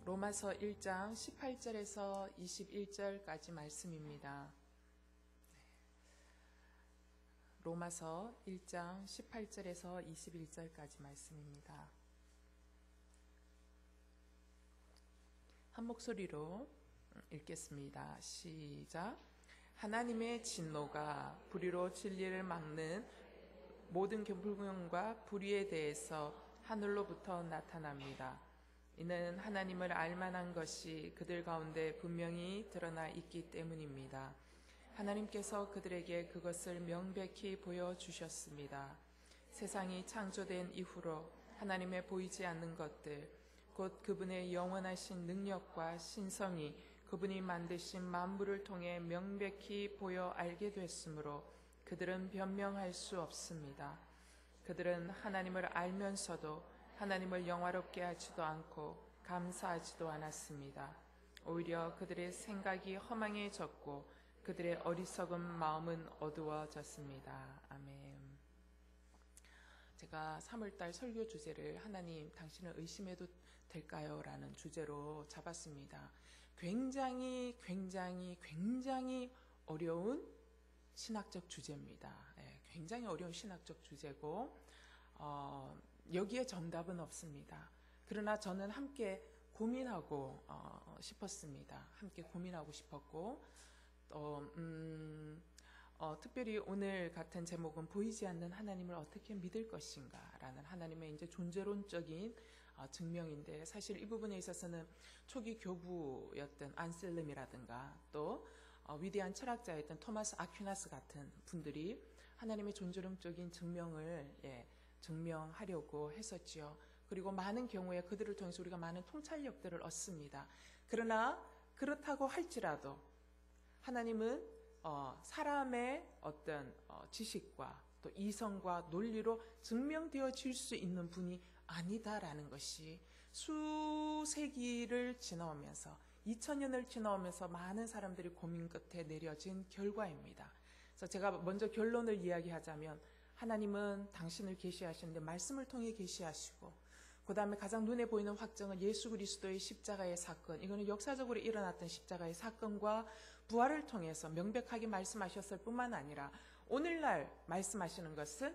로마서 1장 18절에서 21절까지 말씀입니다. 로마서 1장 18절에서 21절까지 말씀입니다. 한 목소리로 읽겠습니다. 시작. 하나님의 진노가 불의로 진리를 막는 모든 불경과 불의에 대해서 하늘로부터 나타납니다. 이는 하나님을 알만한 것이 그들 가운데 분명히 드러나 있기 때문입니다. 하나님께서 그들에게 그것을 명백히 보여주셨습니다. 세상이 창조된 이후로 하나님의 보이지 않는 것들, 곧 그분의 영원하신 능력과 신성이 그분이 만드신 만물을 통해 명백히 보여 알게 됐으므로 그들은 변명할 수 없습니다. 그들은 하나님을 알면서도 하나님을 영화롭게 하지도 않고 감사하지도 않았습니다. 오히려 그들의 생각이 허망해졌고 그들의 어리석은 마음은 어두워졌습니다. 아멘. 제가 3월달 설교 주제를 하나님 당신을 의심해도 될까요? 라는 주제로 잡았습니다. 굉장히 어려운 신학적 주제입니다. 굉장히 어려운 신학적 주제고 여기에 정답은 없습니다. 그러나 저는 함께 고민하고 싶었습니다. 함께 고민하고 싶었고 특별히 오늘 같은 제목은 보이지 않는 하나님을 어떻게 믿을 것인가 라는 하나님의 이제 존재론적인 증명인데, 사실 이 부분에 있어서는 초기 교부였던 안셀름이라든가 또 위대한 철학자였던 토마스 아퀴나스 같은 분들이 하나님의 존재론적인 증명을 증명하려고 했었지요. 그리고 많은 경우에 그들을 통해서 우리가 많은 통찰력들을 얻습니다. 그러나 그렇다고 할지라도 하나님은 사람의 어떤 지식과 또 이성과 논리로 증명되어질 수 있는 분이 아니다라는 것이 수세기를 지나오면서 2000년을 지나오면서 많은 사람들이 고민 끝에 내려진 결과입니다. 그래서 제가 먼저 결론을 이야기하자면 하나님은 당신을 계시하시는데 말씀을 통해 계시하시고, 그 다음에 가장 눈에 보이는 확정은 예수 그리스도의 십자가의 사건, 이거는 역사적으로 일어났던 십자가의 사건과 부활을 통해서 명백하게 말씀하셨을 뿐만 아니라 오늘날 말씀하시는 것은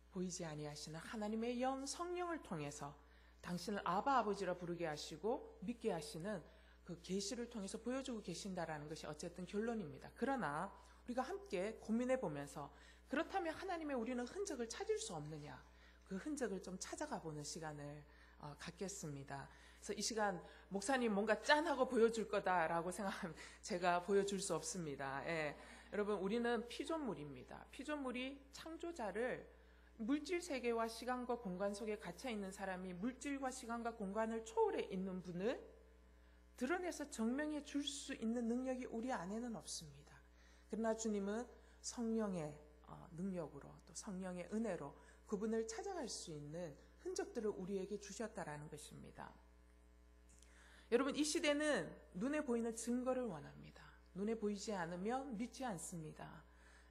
보이지 아니하시는 하나님의 영 성령을 통해서 당신을 아바 아버지라 부르게 하시고 믿게 하시는 그 계시를 통해서 보여주고 계신다라는 것이 어쨌든 결론입니다. 그러나 우리가 함께 고민해 보면서 그렇다면 하나님의 우리는 흔적을 찾을 수 없느냐, 그 흔적을 좀 찾아가 보는 시간을 갖겠습니다. 그래서 이 시간 목사님 뭔가 짠하고 보여줄 거다라고 생각하면 제가 보여줄 수 없습니다. 여러분, 우리는 피조물입니다. 피조물이 창조자를, 물질 세계와 시간과 공간 속에 갇혀 있는 사람이 물질과 시간과 공간을 초월해 있는 분을 드러내서 증명해 줄 수 있는 능력이 우리 안에는 없습니다. 그러나 주님은 성령의 능력으로 또 성령의 은혜로 그분을 찾아갈 수 있는 흔적들을 우리에게 주셨다라는 것입니다. 여러분, 이 시대는 눈에 보이는 증거를 원합니다. 눈에 보이지 않으면 믿지 않습니다.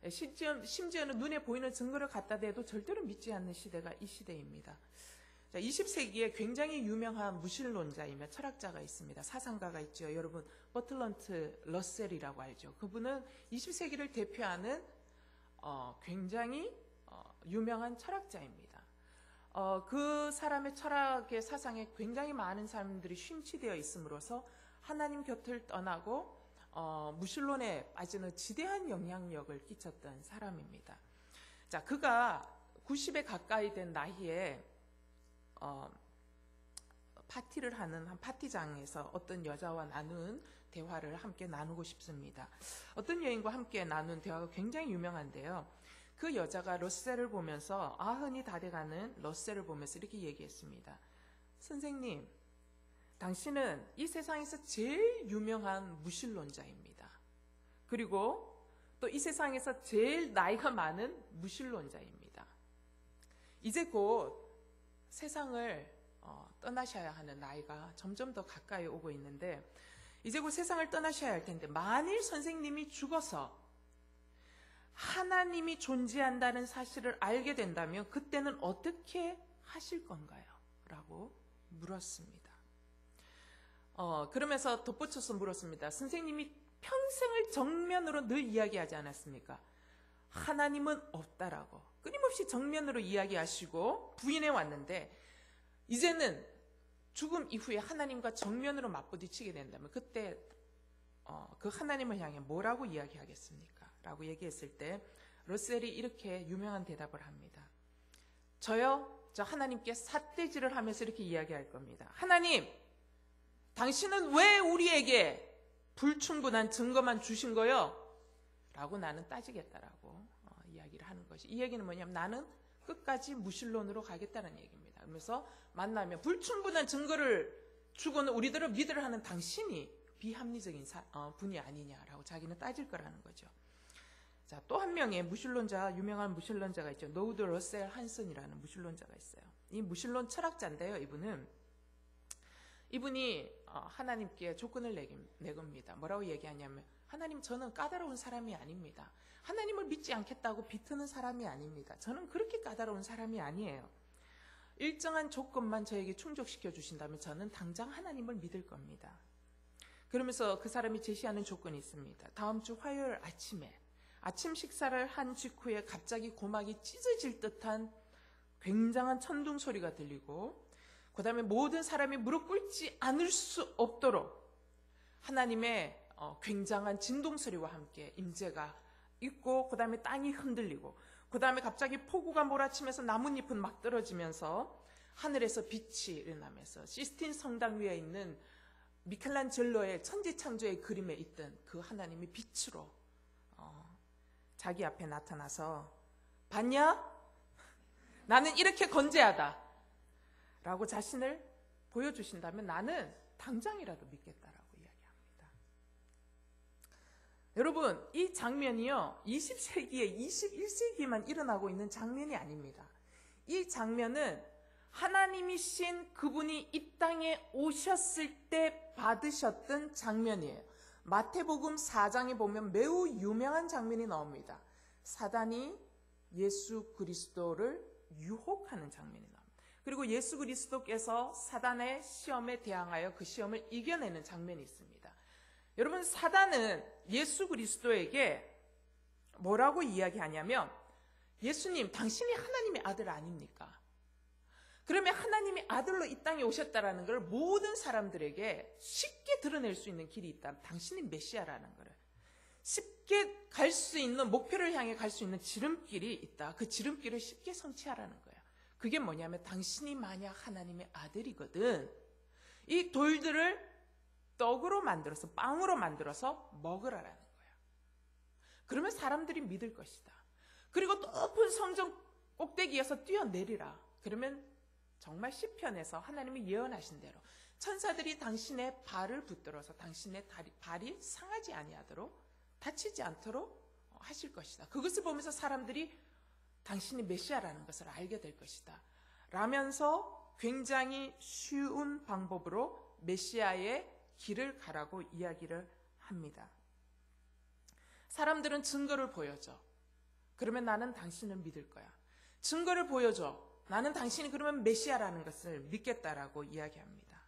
심지어는 눈에 보이는 증거를 갖다 대도 절대로 믿지 않는 시대가 이 시대입니다. 20세기에 굉장히 유명한 무신론자이며 철학자가 있습니다. 사상가가 있죠. 여러분, 버틀런트 러셀이라고 알죠. 그분은 20세기를 대표하는 굉장히 유명한 철학자입니다. 그 사람의 철학의 사상에 굉장히 많은 사람들이 심취되어 있음으로써 하나님 곁을 떠나고 무신론에 빠지는 지대한 영향력을 끼쳤던 사람입니다. 자, 그가 90에 가까이 된 나이에 파티를 하는 한 파티장에서 어떤 여자와 나눈 대화를 함께 나누고 싶습니다. 어떤 여인과 함께 나눈 대화가 굉장히 유명한데요. 그 여자가 러셀을 보면서, 아흔이 다 돼가는 러셀을 보면서 이렇게 얘기했습니다. 선생님, 당신은 이 세상에서 제일 유명한 무신론자입니다. 그리고 또 이 세상에서 제일 나이가 많은 무신론자입니다. 이제 곧 세상을 떠나셔야 하는 나이가 점점 더 가까이 오고 있는데, 이제 곧 세상을 떠나셔야 할 텐데, 만일 선생님이 죽어서 하나님이 존재한다는 사실을 알게 된다면 그때는 어떻게 하실 건가요? 라고 물었습니다. 그러면서 덧붙여서 물었습니다. 선생님이 평생을 정면으로 늘 이야기하지 않았습니까? 하나님은 없다라고 끊임없이 정면으로 이야기하시고 부인해 왔는데, 이제는 죽음 이후에 하나님과 정면으로 맞부딪히게 된다면 그때 그 하나님을 향해 뭐라고 이야기하겠습니까? 라고 얘기했을 때 러셀이 이렇게 유명한 대답을 합니다. 저요, 저 하나님께 삿대질을 하면서 이렇게 이야기할 겁니다. 하나님, 당신은 왜 우리에게 불충분한 증거만 주신 거요? 라고 나는 따지겠다라고 이야기를 하는 것이, 이 얘기는 뭐냐면 나는 끝까지 무신론으로 가겠다는 얘기입니다. 그러면서 만나면 불충분한 증거를 주고는 우리들을 믿으려 하는 당신이 비합리적인 분이 아니냐라고 자기는 따질 거라는 거죠. 자, 또 한 명의 무신론자, 유명한 무신론자가 있죠. 노우드 러셀 한슨이라는 무신론자가 있어요. 이 무신론 철학자인데요. 이분이 하나님께 조건을 내겁니다. 뭐라고 얘기하냐면, 하나님, 저는 까다로운 사람이 아닙니다. 하나님을 믿지 않겠다고 비트는 사람이 아닙니다. 저는 그렇게 까다로운 사람이 아니에요. 일정한 조건만 저에게 충족시켜 주신다면 저는 당장 하나님을 믿을 겁니다. 그러면서 그 사람이 제시하는 조건이 있습니다. 다음 주 화요일 아침에 아침 식사를 한 직후에 갑자기 고막이 찢어질 듯한 굉장한 천둥 소리가 들리고, 그 다음에 모든 사람이 무릎 꿇지 않을 수 없도록 하나님의 굉장한 진동 소리와 함께 임재가 있고, 그 다음에 땅이 흔들리고, 그 다음에 갑자기 폭우가 몰아치면서 나뭇잎은 막 떨어지면서 하늘에서 빛이 일어나면서 시스틴 성당 위에 있는 미켈란젤로의 천지창조의 그림에 있던 그 하나님이 빛으로 자기 앞에 나타나서, 봤냐? 나는 이렇게 건재하다 라고 자신을 보여주신다면 나는 당장이라도 믿겠다라고 이야기합니다. 여러분, 이 장면이요, 20세기에 21세기에만 일어나고 있는 장면이 아닙니다. 이 장면은 하나님이신 그분이 이 땅에 오셨을 때 받으셨던 장면이에요. 마태복음 4장에 보면 매우 유명한 장면이 나옵니다. 사단이 예수 그리스도를 유혹하는 장면이 나옵니다. 그리고 예수 그리스도께서 사단의 시험에 대항하여 그 시험을 이겨내는 장면이 있습니다. 여러분, 사단은 예수 그리스도에게 뭐라고 이야기하냐면, 예수님, 당신이 하나님의 아들 아닙니까? 그러면 하나님의 아들로 이 땅에 오셨다라는 걸 모든 사람들에게 쉽게 드러낼 수 있는 길이 있다. 당신이 메시아라는 거를 쉽게 갈 수 있는, 목표를 향해 갈 수 있는 지름길이 있다. 그 지름길을 쉽게 성취하라는 거예요. 그게 뭐냐면, 당신이 만약 하나님의 아들이거든, 이 돌들을 떡으로 만들어서, 빵으로 만들어서 먹으라라는 거예요. 그러면 사람들이 믿을 것이다. 그리고 높은 성전 꼭대기에서 뛰어내리라. 그러면 정말 시편에서 하나님이 예언하신 대로 천사들이 당신의 발을 붙들어서 당신의 발이 상하지 아니하도록, 다치지 않도록 하실 것이다. 그것을 보면서 사람들이 당신이 메시아라는 것을 알게 될 것이다 라면서 굉장히 쉬운 방법으로 메시아의 길을 가라고 이야기를 합니다. 사람들은 증거를 보여줘. 그러면 나는 당신을 믿을 거야. 증거를 보여줘. 나는 당신이 그러면 메시아라는 것을 믿겠다라고 이야기합니다.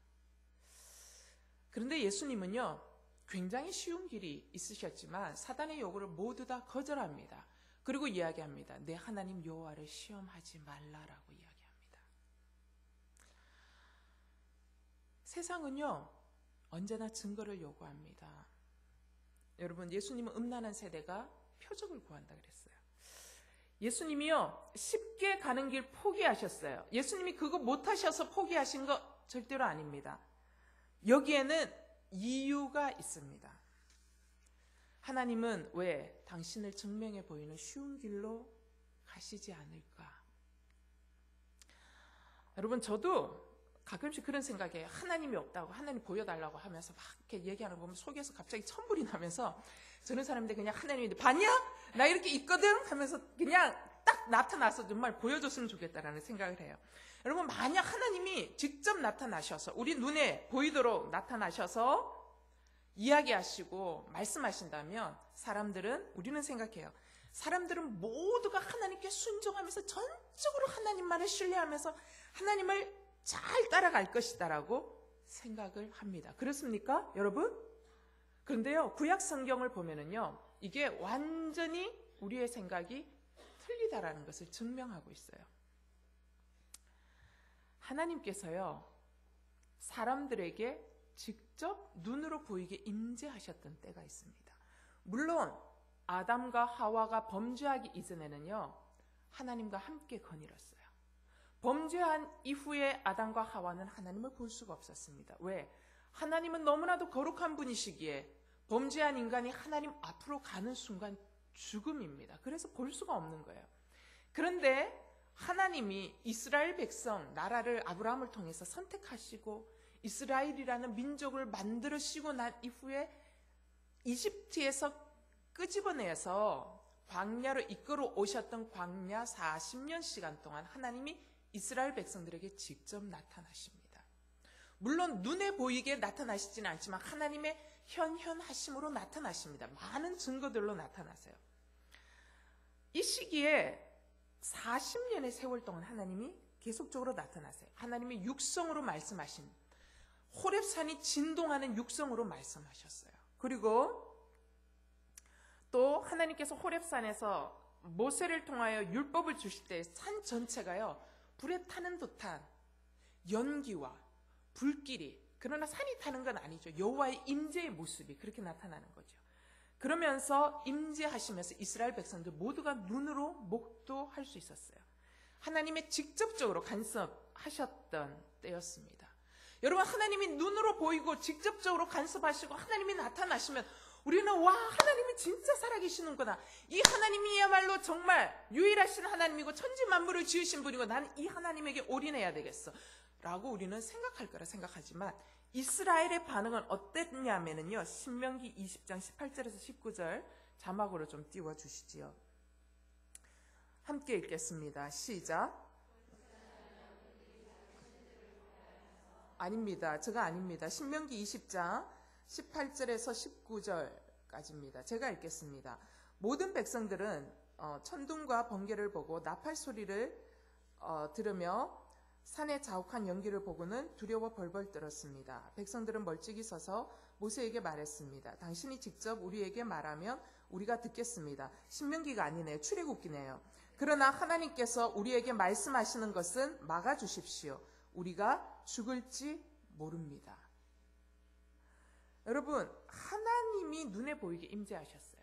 그런데 예수님은요, 굉장히 쉬운 길이 있으셨지만 사단의 요구를 모두 다 거절합니다. 그리고 이야기합니다. 내 하나님 여호와를 시험하지 말라라고 이야기합니다. 세상은요, 언제나 증거를 요구합니다. 여러분, 예수님은 음란한 세대가 표적을 구한다 그랬어요. 예수님이요, 쉽게 가는 길 포기하셨어요. 예수님이 그거 못하셔서 포기하신 거 절대로 아닙니다. 여기에는 이유가 있습니다. 하나님은 왜 당신을 증명해 보이는 쉬운 길로 가시지 않을까? 여러분, 저도 가끔씩 그런 생각이에요. 하나님이 없다고, 하나님 보여달라고 하면서 막 이렇게 얘기하는 거 보면 속에서 갑자기 천불이 나면서, 저는 사람들 그냥 하나님이 봤냐? 나 이렇게 있거든? 하면서 그냥 딱 나타나서 정말 보여줬으면 좋겠다라는 생각을 해요. 여러분, 만약 하나님이 직접 나타나셔서, 우리 눈에 보이도록 나타나셔서 이야기하시고 말씀하신다면 우리는 생각해요. 사람들은 모두가 하나님께 순종하면서 전적으로 하나님만을 신뢰하면서 하나님을 잘 따라갈 것이다라고 생각을 합니다. 그렇습니까, 여러분? 그런데요, 구약 성경을 보면은요, 이게 완전히 우리의 생각이 틀리다라는 것을 증명하고 있어요. 하나님께서요, 사람들에게 직접 눈으로 보이게 임재하셨던 때가 있습니다. 물론 아담과 하와가 범죄하기 이전에는요, 하나님과 함께 거닐었어요. 범죄한 이후에 아담과 하와는 하나님을 볼 수가 없었습니다. 왜? 하나님은 너무나도 거룩한 분이시기에 범죄한 인간이 하나님 앞으로 가는 순간 죽음입니다. 그래서 볼 수가 없는 거예요. 그런데 하나님이 이스라엘 백성, 나라를 아브라함을 통해서 선택하시고 이스라엘이라는 민족을 만들으시고 난 이후에 이집트에서 끄집어내서 광야로 이끌어 오셨던 광야 40년 시간 동안 하나님이 이스라엘 백성들에게 직접 나타나십니다. 물론 눈에 보이게 나타나시지는 않지만 하나님의 현현하심으로 나타나십니다. 많은 증거들로 나타나세요. 이 시기에 40년의 세월 동안 하나님이 계속적으로 나타나세요. 하나님이 육성으로 말씀하신, 호렙산이 진동하는 육성으로 말씀하셨어요. 그리고 또 하나님께서 호렙산에서 모세를 통하여 율법을 주실 때 산 전체가요, 불에 타는 듯한 연기와 불길이, 그러나 산이 타는 건 아니죠. 여호와의 임재의 모습이 그렇게 나타나는 거죠. 그러면서 임재하시면서 이스라엘 백성들 모두가 눈으로 목도할 수 있었어요. 하나님의 직접적으로 간섭하셨던 때였습니다. 여러분, 하나님이 눈으로 보이고 직접적으로 간섭하시고 하나님이 나타나시면 우리는 와, 하나님이 진짜 살아계시는구나. 이 하나님이야말로 정말 유일하신 하나님이고 천지 만물을 지으신 분이고 나는 이 하나님에게 올인해야 되겠어 라고 우리는 생각할 거라 생각하지만 이스라엘의 반응은 어땠냐면요, 신명기 20장 18절에서 19절 자막으로 좀 띄워주시지요. 함께 읽겠습니다. 시작. 아닙니다. 제가 아닙니다. 신명기 20장 18절에서 19절까지입니다. 제가 읽겠습니다. 모든 백성들은 천둥과 번개를 보고 나팔 소리를 들으며 산의 자욱한 연기를 보고는 두려워 벌벌 떨었습니다. 백성들은 멀찍이 서서 모세에게 말했습니다. 당신이 직접 우리에게 말하면 우리가 듣겠습니다. 신명기가 아니네요. 출애굽기네요. 그러나 하나님께서 우리에게 말씀하시는 것은 막아주십시오. 우리가 죽을지 모릅니다. 여러분, 하나님이 눈에 보이게 임재하셨어요.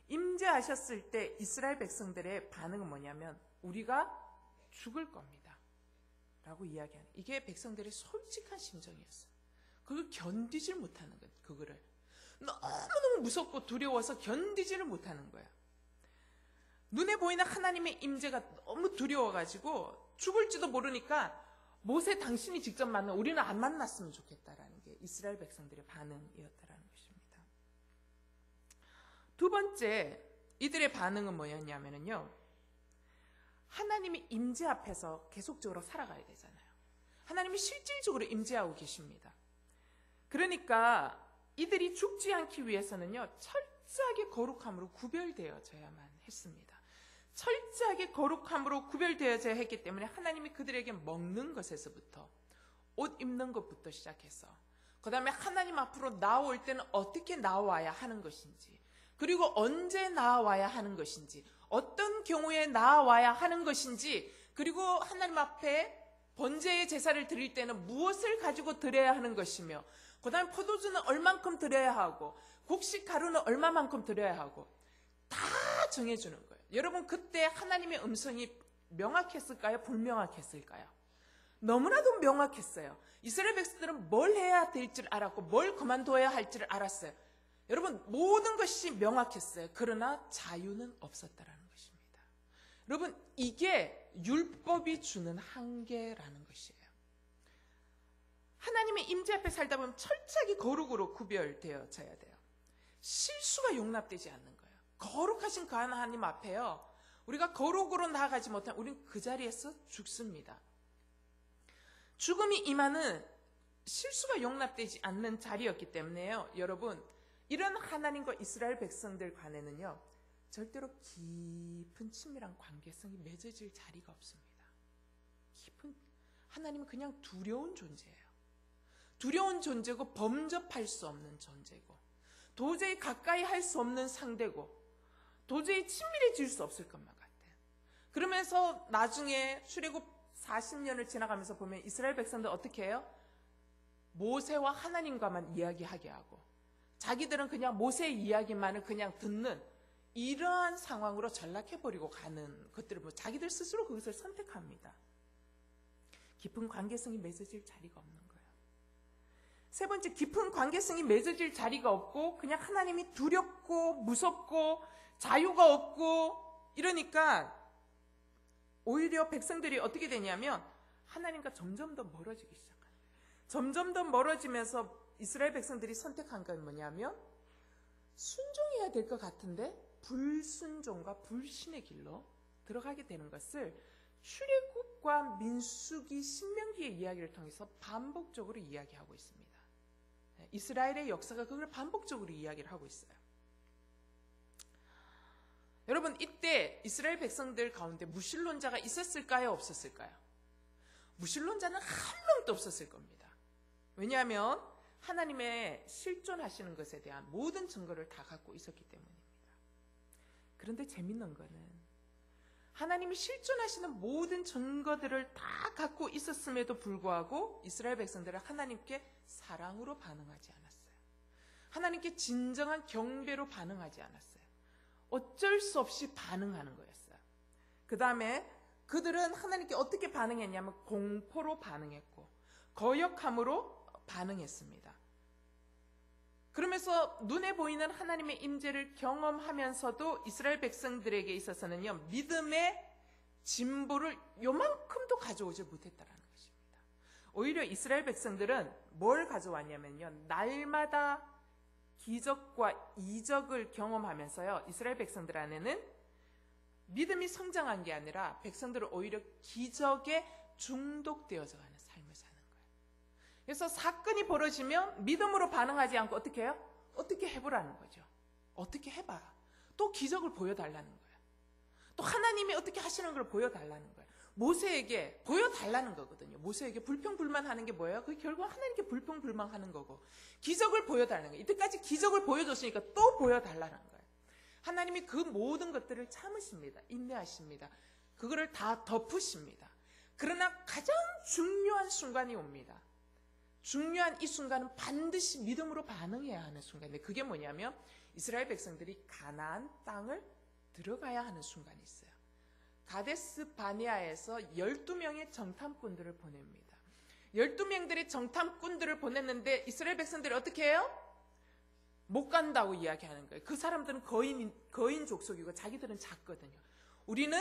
임재하셨을 때 이스라엘 백성들의 반응은 뭐냐면 우리가 죽을 겁니다 라고 이야기하는, 이게 백성들의 솔직한 심정이었어요. 그걸 견디질 못하는 거예요. 그거를 너무너무 무섭고 두려워서 견디지를 못하는 거예요. 눈에 보이는 하나님의 임재가 너무 두려워가지고 죽을지도 모르니까 모세, 당신이 직접 만나, 우리는 안 만났으면 좋겠다라는 게 이스라엘 백성들의 반응이었다라는 것입니다. 두 번째, 이들의 반응은 뭐였냐면요, 하나님이 임재 앞에서 계속적으로 살아가야 되잖아요. 하나님이 실질적으로 임재하고 계십니다. 그러니까 이들이 죽지 않기 위해서는요, 철저하게 거룩함으로 구별되어져야만 했습니다. 철저하게 거룩함으로 구별되어져야 했기 때문에 하나님이 그들에게 먹는 것에서부터, 옷 입는 것부터 시작해서, 그 다음에 하나님 앞으로 나올 때는 어떻게 나와야 하는 것인지, 그리고 언제 나와야 하는 것인지, 어떤 경우에 나와야 하는 것인지, 그리고 하나님 앞에 번제의 제사를 드릴 때는 무엇을 가지고 드려야 하는 것이며, 그 다음에 포도주는 얼만큼 드려야 하고, 곡식 가루는 얼마만큼 드려야 하고, 다 정해주는 거예요. 여러분, 그때 하나님의 음성이 명확했을까요? 불명확했을까요? 너무나도 명확했어요. 이스라엘 백성들은 뭘 해야 될지를 알았고 뭘 그만둬야 할지를 알았어요. 여러분, 모든 것이 명확했어요. 그러나 자유는 없었다라는 것입니다. 여러분, 이게 율법이 주는 한계라는 것이에요. 하나님의 임재 앞에 살다 보면 철저하게 거룩으로 구별되어져야 돼요. 실수가 용납되지 않는 거예요. 거룩하신 그 하나님 앞에요, 우리가 거룩으로 나아가지 못하면 우리는 그 자리에서 죽습니다. 죽음이 임하는 실수가 용납되지 않는 자리였기 때문에요, 여러분, 이런 하나님과 이스라엘 백성들 간에는요, 절대로 깊은 친밀한 관계성이 맺어질 자리가 없습니다. 하나님은 그냥 두려운 존재예요. 두려운 존재고 범접할 수 없는 존재고 도저히 가까이 할 수 없는 상대고 도저히 친밀해질 수 없을 것만 같아요. 그러면서 나중에 출애굽 40년을 지나가면서 보면 이스라엘 백성들 어떻게 해요? 모세와 하나님과만 이야기하게 하고 자기들은 그냥 모세의 이야기만을 그냥 듣는 이러한 상황으로 전락해버리고 가는 것들을 보고 자기들 스스로 그것을 선택합니다. 깊은 관계성이 맺어질 자리가 없는 거예요. 세 번째, 깊은 관계성이 맺어질 자리가 없고 그냥 하나님이 두렵고 무섭고 자유가 없고 이러니까 오히려 백성들이 어떻게 되냐면 하나님과 점점 더 멀어지기 시작합니다. 점점 더 멀어지면서 이스라엘 백성들이 선택한 건 뭐냐면 순종해야 될 것 같은데 불순종과 불신의 길로 들어가게 되는 것을 출애굽과 민수기, 신명기의 이야기를 통해서 반복적으로 이야기하고 있습니다. 이스라엘의 역사가 그걸 반복적으로 이야기를 하고 있어요. 여러분, 이때 이스라엘 백성들 가운데 무신론자가 있었을까요? 없었을까요? 무신론자는 한 명도 없었을 겁니다. 왜냐하면 하나님의 실존하시는 것에 대한 모든 증거를 다 갖고 있었기 때문입니다. 그런데 재밌는 거는 하나님이 실존하시는 모든 증거들을 다 갖고 있었음에도 불구하고 이스라엘 백성들은 하나님께 사랑으로 반응하지 않았어요. 하나님께 진정한 경배로 반응하지 않았어요. 어쩔 수 없이 반응하는 거였어요. 그 다음에 그들은 하나님께 어떻게 반응했냐면 공포로 반응했고 거역함으로 반응했습니다. 그러면서 눈에 보이는 하나님의 임재를 경험하면서도 이스라엘 백성들에게 있어서는요, 믿음의 진보를 요만큼도 가져오지 못했다라는 것입니다. 오히려 이스라엘 백성들은 뭘 가져왔냐면요, 날마다 기적과 이적을 경험하면서요, 이스라엘 백성들 안에는 믿음이 성장한 게 아니라 백성들은 오히려 기적에 중독되어져 가는 삶을 사는 거예요. 그래서 사건이 벌어지면 믿음으로 반응하지 않고 어떻게 해요? 어떻게 해보라는 거죠. 어떻게 해봐. 또 기적을 보여달라는 거예요. 또 하나님이 어떻게 하시는 걸 보여달라는 거예요. 모세에게 보여달라는 거거든요. 모세에게 불평불만하는 게 뭐예요? 그게 결국 하나님께 불평불만하는 거고 기적을 보여달라는 거예요. 이때까지 기적을 보여줬으니까 또 보여달라는 거예요. 하나님이 그 모든 것들을 참으십니다. 인내하십니다. 그거를 다 덮으십니다. 그러나 가장 중요한 순간이 옵니다. 중요한 이 순간은 반드시 믿음으로 반응해야 하는 순간인데 그게 뭐냐면 이스라엘 백성들이 가나안 땅을 들어가야 하는 순간이 있어요. 가데스 바네아에서 12명의 정탐꾼들을 보냅니다. 12명들의 정탐꾼들을 보냈는데 이스라엘 백성들이 어떻게 해요? 못 간다고 이야기하는 거예요. 그 사람들은 거인 족속이고 자기들은 작거든요. 우리는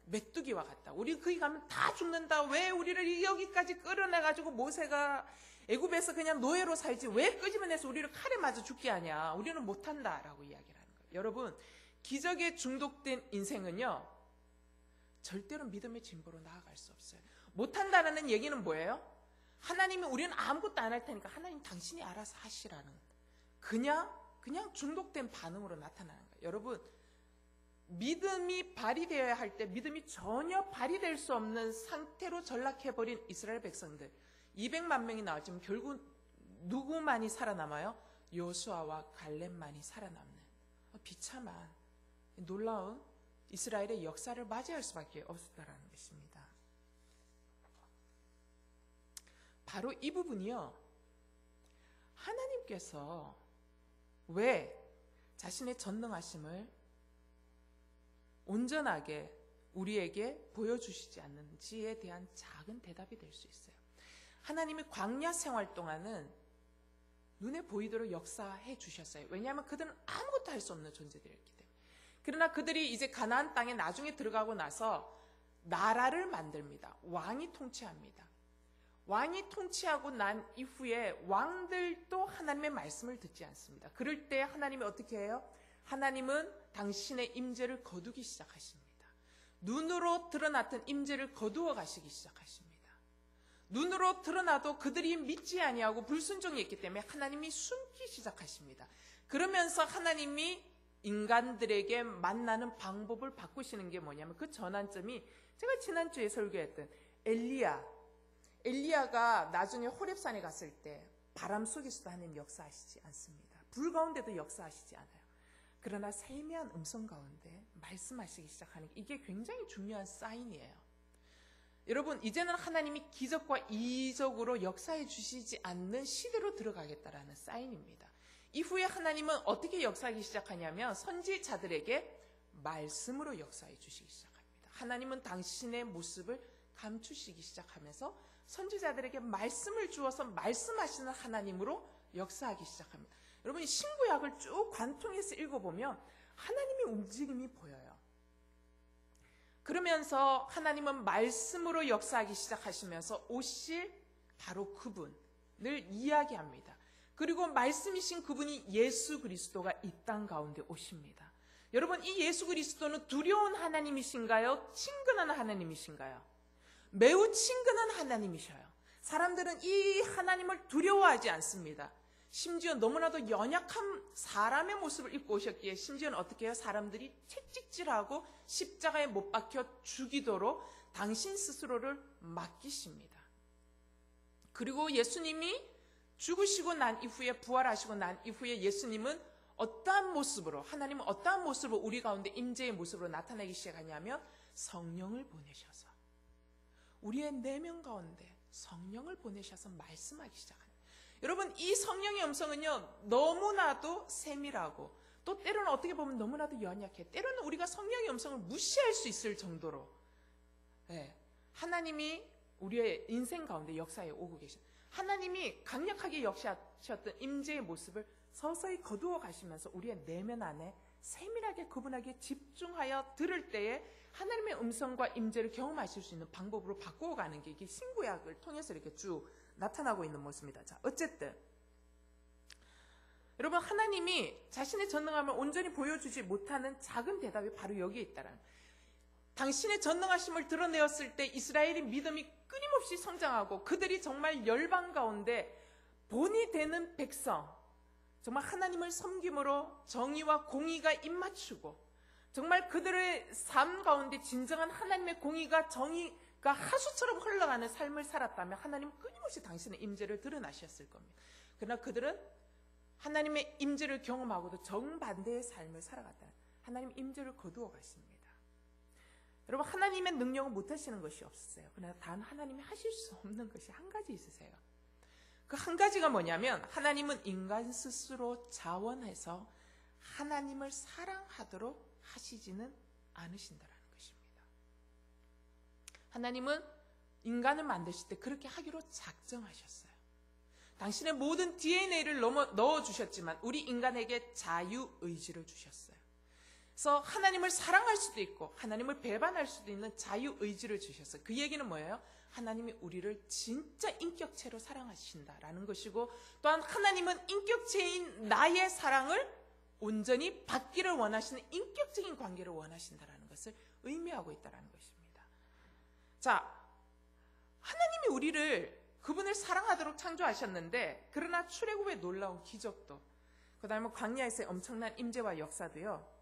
메뚜기와 같다. 우리 거기 가면 다 죽는다. 왜 우리를 여기까지 끌어내가지고 모세가 애굽에서 그냥 노예로 살지 왜 끄집어내서 우리를 칼에 맞아 죽게 하냐. 우리는 못한다라고 이야기를 하는 거예요. 여러분, 기적에 중독된 인생은요, 절대로 믿음의 진보로 나아갈 수 없어요. 못한다라는 얘기는 뭐예요? 하나님이 우리는 아무것도 안 할 테니까 하나님 당신이 알아서 하시라는 그냥 중독된 반응으로 나타나는 거예요. 여러분, 믿음이 발휘되어야 할 때 믿음이 전혀 발휘될 수 없는 상태로 전락해버린 이스라엘 백성들 200만 명이 나왔지만 결국 누구만이 살아남아요? 여호수아와 갈렙만이 살아남는 비참한 놀라운 이스라엘의 역사를 맞이할 수밖에 없었다라는 것입니다. 바로 이 부분이요, 하나님께서 왜 자신의 전능하심을 온전하게 우리에게 보여주시지 않는지에 대한 작은 대답이 될 수 있어요. 하나님이 광야 생활 동안은 눈에 보이도록 역사해 주셨어요. 왜냐하면 그들은 아무것도 할 수 없는 존재들이었기 때문에. 그러나 그들이 이제 가나안 땅에 나중에 들어가고 나서 나라를 만듭니다. 왕이 통치합니다. 왕이 통치하고 난 이후에 왕들도 하나님의 말씀을 듣지 않습니다. 그럴 때 하나님이 어떻게 해요? 하나님은 당신의 임재를 거두기 시작하십니다. 눈으로 드러났던 임재를 거두어 가시기 시작하십니다. 눈으로 드러나도 그들이 믿지 아니하고 불순종이 있기 때문에 하나님이 숨기 시작하십니다. 그러면서 하나님이 인간들에게 만나는 방법을 바꾸시는 게 뭐냐면 그 전환점이 제가 지난주에 설교했던 엘리야가 나중에 호렙산에 갔을 때 바람 속에서도 하나님 역사하시지 않습니다. 불 가운데도 역사하시지 않아요. 그러나 세미한 음성 가운데 말씀하시기 시작하는 이게 굉장히 중요한 사인이에요. 여러분, 이제는 하나님이 기적과 이적으로 역사해 주시지 않는 시대로 들어가겠다라는 사인입니다. 이후에 하나님은 어떻게 역사하기 시작하냐면 선지자들에게 말씀으로 역사해 주시기 시작합니다. 하나님은 당신의 모습을 감추시기 시작하면서 선지자들에게 말씀을 주어서 말씀하시는 하나님으로 역사하기 시작합니다. 여러분, 신구약을 쭉 관통해서 읽어보면 하나님의 움직임이 보여요. 그러면서 하나님은 말씀으로 역사하기 시작하시면서 오실 바로 그분을 이야기합니다. 그리고 말씀이신 그분이 예수 그리스도가 이 땅 가운데 오십니다. 여러분, 이 예수 그리스도는 두려운 하나님이신가요? 친근한 하나님이신가요? 매우 친근한 하나님이셔요. 사람들은 이 하나님을 두려워하지 않습니다. 심지어 너무나도 연약한 사람의 모습을 입고 오셨기에 심지어는 어떻게 해요? 사람들이 채찍질하고 십자가에 못 박혀 죽이도록 당신 스스로를 맡기십니다. 그리고 예수님이 죽으시고 난 이후에 부활하시고 난 이후에 예수님은 어떠한 모습으로 하나님은 어떠한 모습으로 우리 가운데 임재의 모습으로 나타나기 시작하냐면 성령을 보내셔서 우리의 내면 가운데 성령을 보내셔서 말씀하기 시작합니다. 여러분, 이 성령의 음성은요 너무나도 세밀하고 또 때로는 어떻게 보면 너무나도 연약해. 때로는 우리가 성령의 음성을 무시할 수 있을 정도로 하나님이 우리의 인생 가운데 역사에 오고 계신 하나님이 강력하게 역사하셨던 임재의 모습을 서서히 거두어 가시면서 우리의 내면 안에 세밀하게 그분에게 집중하여 들을 때에 하나님의 음성과 임재를 경험하실 수 있는 방법으로 바꾸어가는 게 이게 신구약을 통해서 이렇게 쭉 나타나고 있는 모습입니다. 자, 어쨌든 여러분, 하나님이 자신의 전능함을 온전히 보여주지 못하는 작은 대답이 바로 여기에 있다라는 당신의 전능하심을 드러내었을 때 이스라엘의 믿음이 끊임없이 성장하고 그들이 정말 열방 가운데 본이 되는 백성, 정말 하나님을 섬김으로 정의와 공의가 입맞추고 정말 그들의 삶 가운데 진정한 하나님의 공의가 정의가 하수처럼 흘러가는 삶을 살았다면 하나님은 끊임없이 당신의 임재를 드러나셨을 겁니다. 그러나 그들은 하나님의 임재를 경험하고도 정반대의 삶을 살아갔다. 하나님 임재를 거두어 가십니다. 여러분, 하나님의 능력은 못하시는 것이 없으세요. 그러나 단 하나님이 하실 수 없는 것이 한 가지 있으세요. 그 한 가지가 뭐냐면 하나님은 인간 스스로 자원해서 하나님을 사랑하도록 하시지는 않으신다라는 것입니다. 하나님은 인간을 만드실 때 그렇게 하기로 작정하셨어요. 당신의 모든 DNA를 넣어주셨지만 우리 인간에게 자유의지를 주셨어요. 그래서 하나님을 사랑할 수도 있고 하나님을 배반할 수도 있는 자유의지를 주셨어요. 그 얘기는 뭐예요? 하나님이 우리를 진짜 인격체로 사랑하신다라는 것이고 또한 하나님은 인격체인 나의 사랑을 온전히 받기를 원하시는 인격적인 관계를 원하신다라는 것을 의미하고 있다는 것입니다. 자, 하나님이 우리를 그분을 사랑하도록 창조하셨는데 그러나 출애굽의 놀라운 기적도 그 다음에 광야에서의 엄청난 임재와 역사도요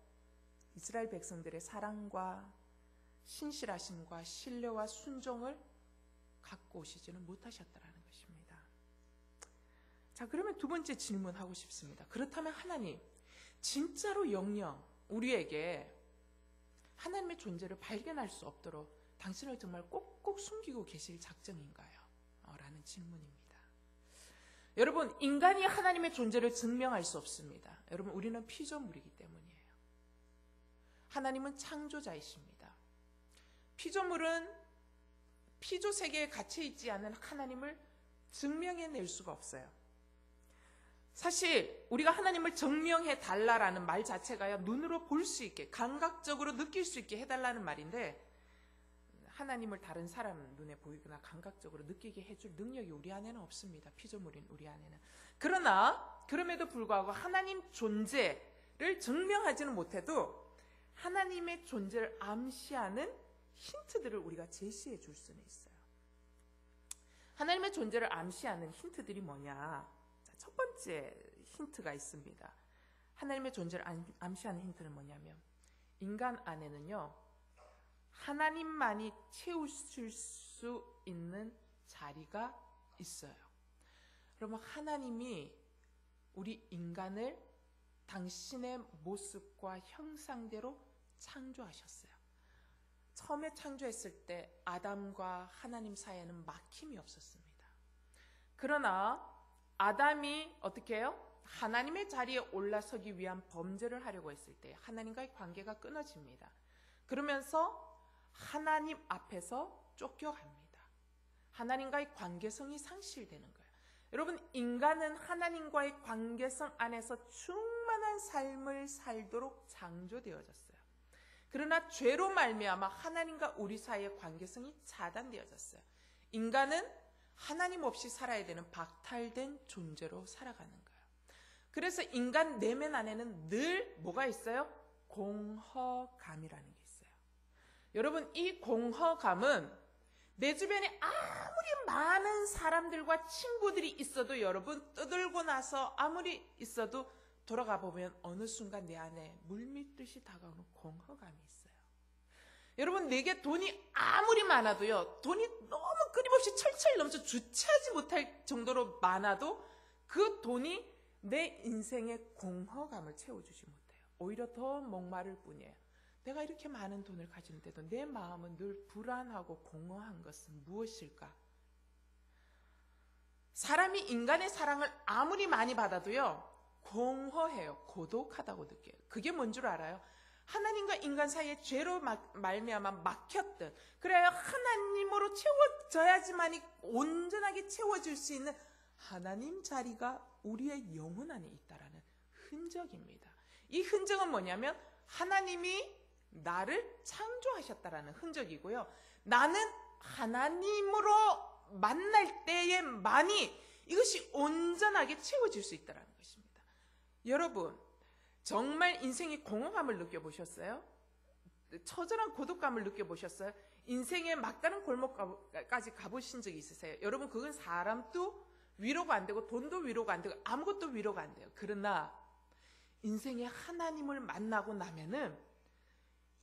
이스라엘 백성들의 사랑과 신실하심과 신뢰와 순종을 갖고 오시지는 못하셨다는 것입니다. 자, 그러면 두 번째 질문하고 싶습니다. 그렇다면 하나님 진짜로 영영 우리에게 하나님의 존재를 발견할 수 없도록 당신을 정말 꼭꼭 숨기고 계실 작정인가요? 라는 질문입니다. 여러분, 인간이 하나님의 존재를 증명할 수 없습니다. 여러분, 우리는 피조물이기 때문이에요. 하나님은 창조자이십니다. 피조물은 피조 세계에 갇혀 있지 않은 하나님을 증명해낼 수가 없어요. 사실 우리가 하나님을 증명해 달라라는 말 자체가요 눈으로 볼 수 있게 감각적으로 느낄 수 있게 해달라는 말인데 하나님을 다른 사람 눈에 보이거나 감각적으로 느끼게 해줄 능력이 우리 안에는 없습니다. 피조물인 우리 안에는. 그러나 그럼에도 불구하고 하나님 존재를 증명하지는 못해도 하나님의 존재를 암시하는 힌트들을 우리가 제시해 줄 수는 있어요. 하나님의 존재를 암시하는 힌트들이 뭐냐? 자, 첫 번째 힌트가 있습니다. 하나님의 존재를 암시하는 힌트는 뭐냐면 인간 안에는요 하나님만이 채우실 수 있는 자리가 있어요. 그러면 하나님이 우리 인간을 당신의 모습과 형상대로 창조하셨어요. 처음에 창조했을 때 아담과 하나님 사이에는 막힘이 없었습니다. 그러나 아담이 어떻게 해요? 하나님의 자리에 올라서기 위한 범죄를 하려고 했을 때 하나님과의 관계가 끊어집니다. 그러면서 하나님 앞에서 쫓겨갑니다. 하나님과의 관계성이 상실되는 거예요. 여러분, 인간은 하나님과의 관계성 안에서 충만한 삶을 살도록 창조되어졌어요. 그러나 죄로 말미암아 하나님과 우리 사이의 관계성이 차단되어졌어요. 인간은 하나님 없이 살아야 되는 박탈된 존재로 살아가는 거예요. 그래서 인간 내면 안에는 늘 뭐가 있어요? 공허감이라는 게 있어요. 여러분, 이 공허감은 내 주변에 아무리 많은 사람들과 친구들이 있어도 여러분 떠들고 나서 아무리 있어도 돌아가 보면 어느 순간 내 안에 물밀듯이 다가오는 공허감이 있어요. 여러분, 내게 돈이 아무리 많아도요, 돈이 너무 끊임없이 철철 넘쳐 주체하지 못할 정도로 많아도 그 돈이 내 인생의 공허감을 채워주지 못해요. 오히려 더 목마를 뿐이에요. 내가 이렇게 많은 돈을 가지는데도 내 마음은 늘 불안하고 공허한 것은 무엇일까? 사람이 인간의 사랑을 아무리 많이 받아도요, 공허해요. 고독하다고 느껴요. 그게 뭔 줄 알아요? 하나님과 인간 사이에 죄로 말미암아 막혔던, 그래야 하나님으로 채워져야지만이 온전하게 채워질 수 있는 하나님 자리가 우리의 영혼 안에 있다라는 흔적입니다. 이 흔적은 뭐냐면 하나님이 나를 창조하셨다라는 흔적이고요. 나는 하나님으로 만날 때에만이 이것이 온전하게 채워질 수 있다는 것입니다. 여러분, 정말 인생의 공허감을 느껴보셨어요? 처절한 고독감을 느껴보셨어요? 인생의 막다른 골목까지 가보신 적이 있으세요? 여러분, 그건 사람도 위로가 안 되고 돈도 위로가 안 되고 아무것도 위로가 안 돼요. 그러나 인생에 하나님을 만나고 나면은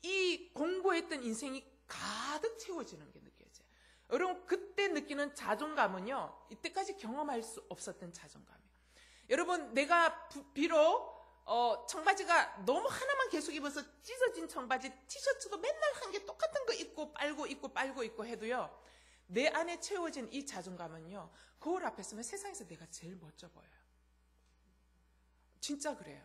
이 공고했던 인생이 가득 채워지는 게 느껴져요. 여러분, 그때 느끼는 자존감은요, 이때까지 경험할 수 없었던 자존감이에요. 여러분, 내가 비록 청바지가 너무 하나만 계속 입어서 찢어진 청바지, 티셔츠도 맨날 한 개 똑같은 거 입고 빨고 입고 해도요, 내 안에 채워진 이 자존감은요, 거울 앞에 서면 세상에서 내가 제일 멋져 보여요. 진짜 그래요.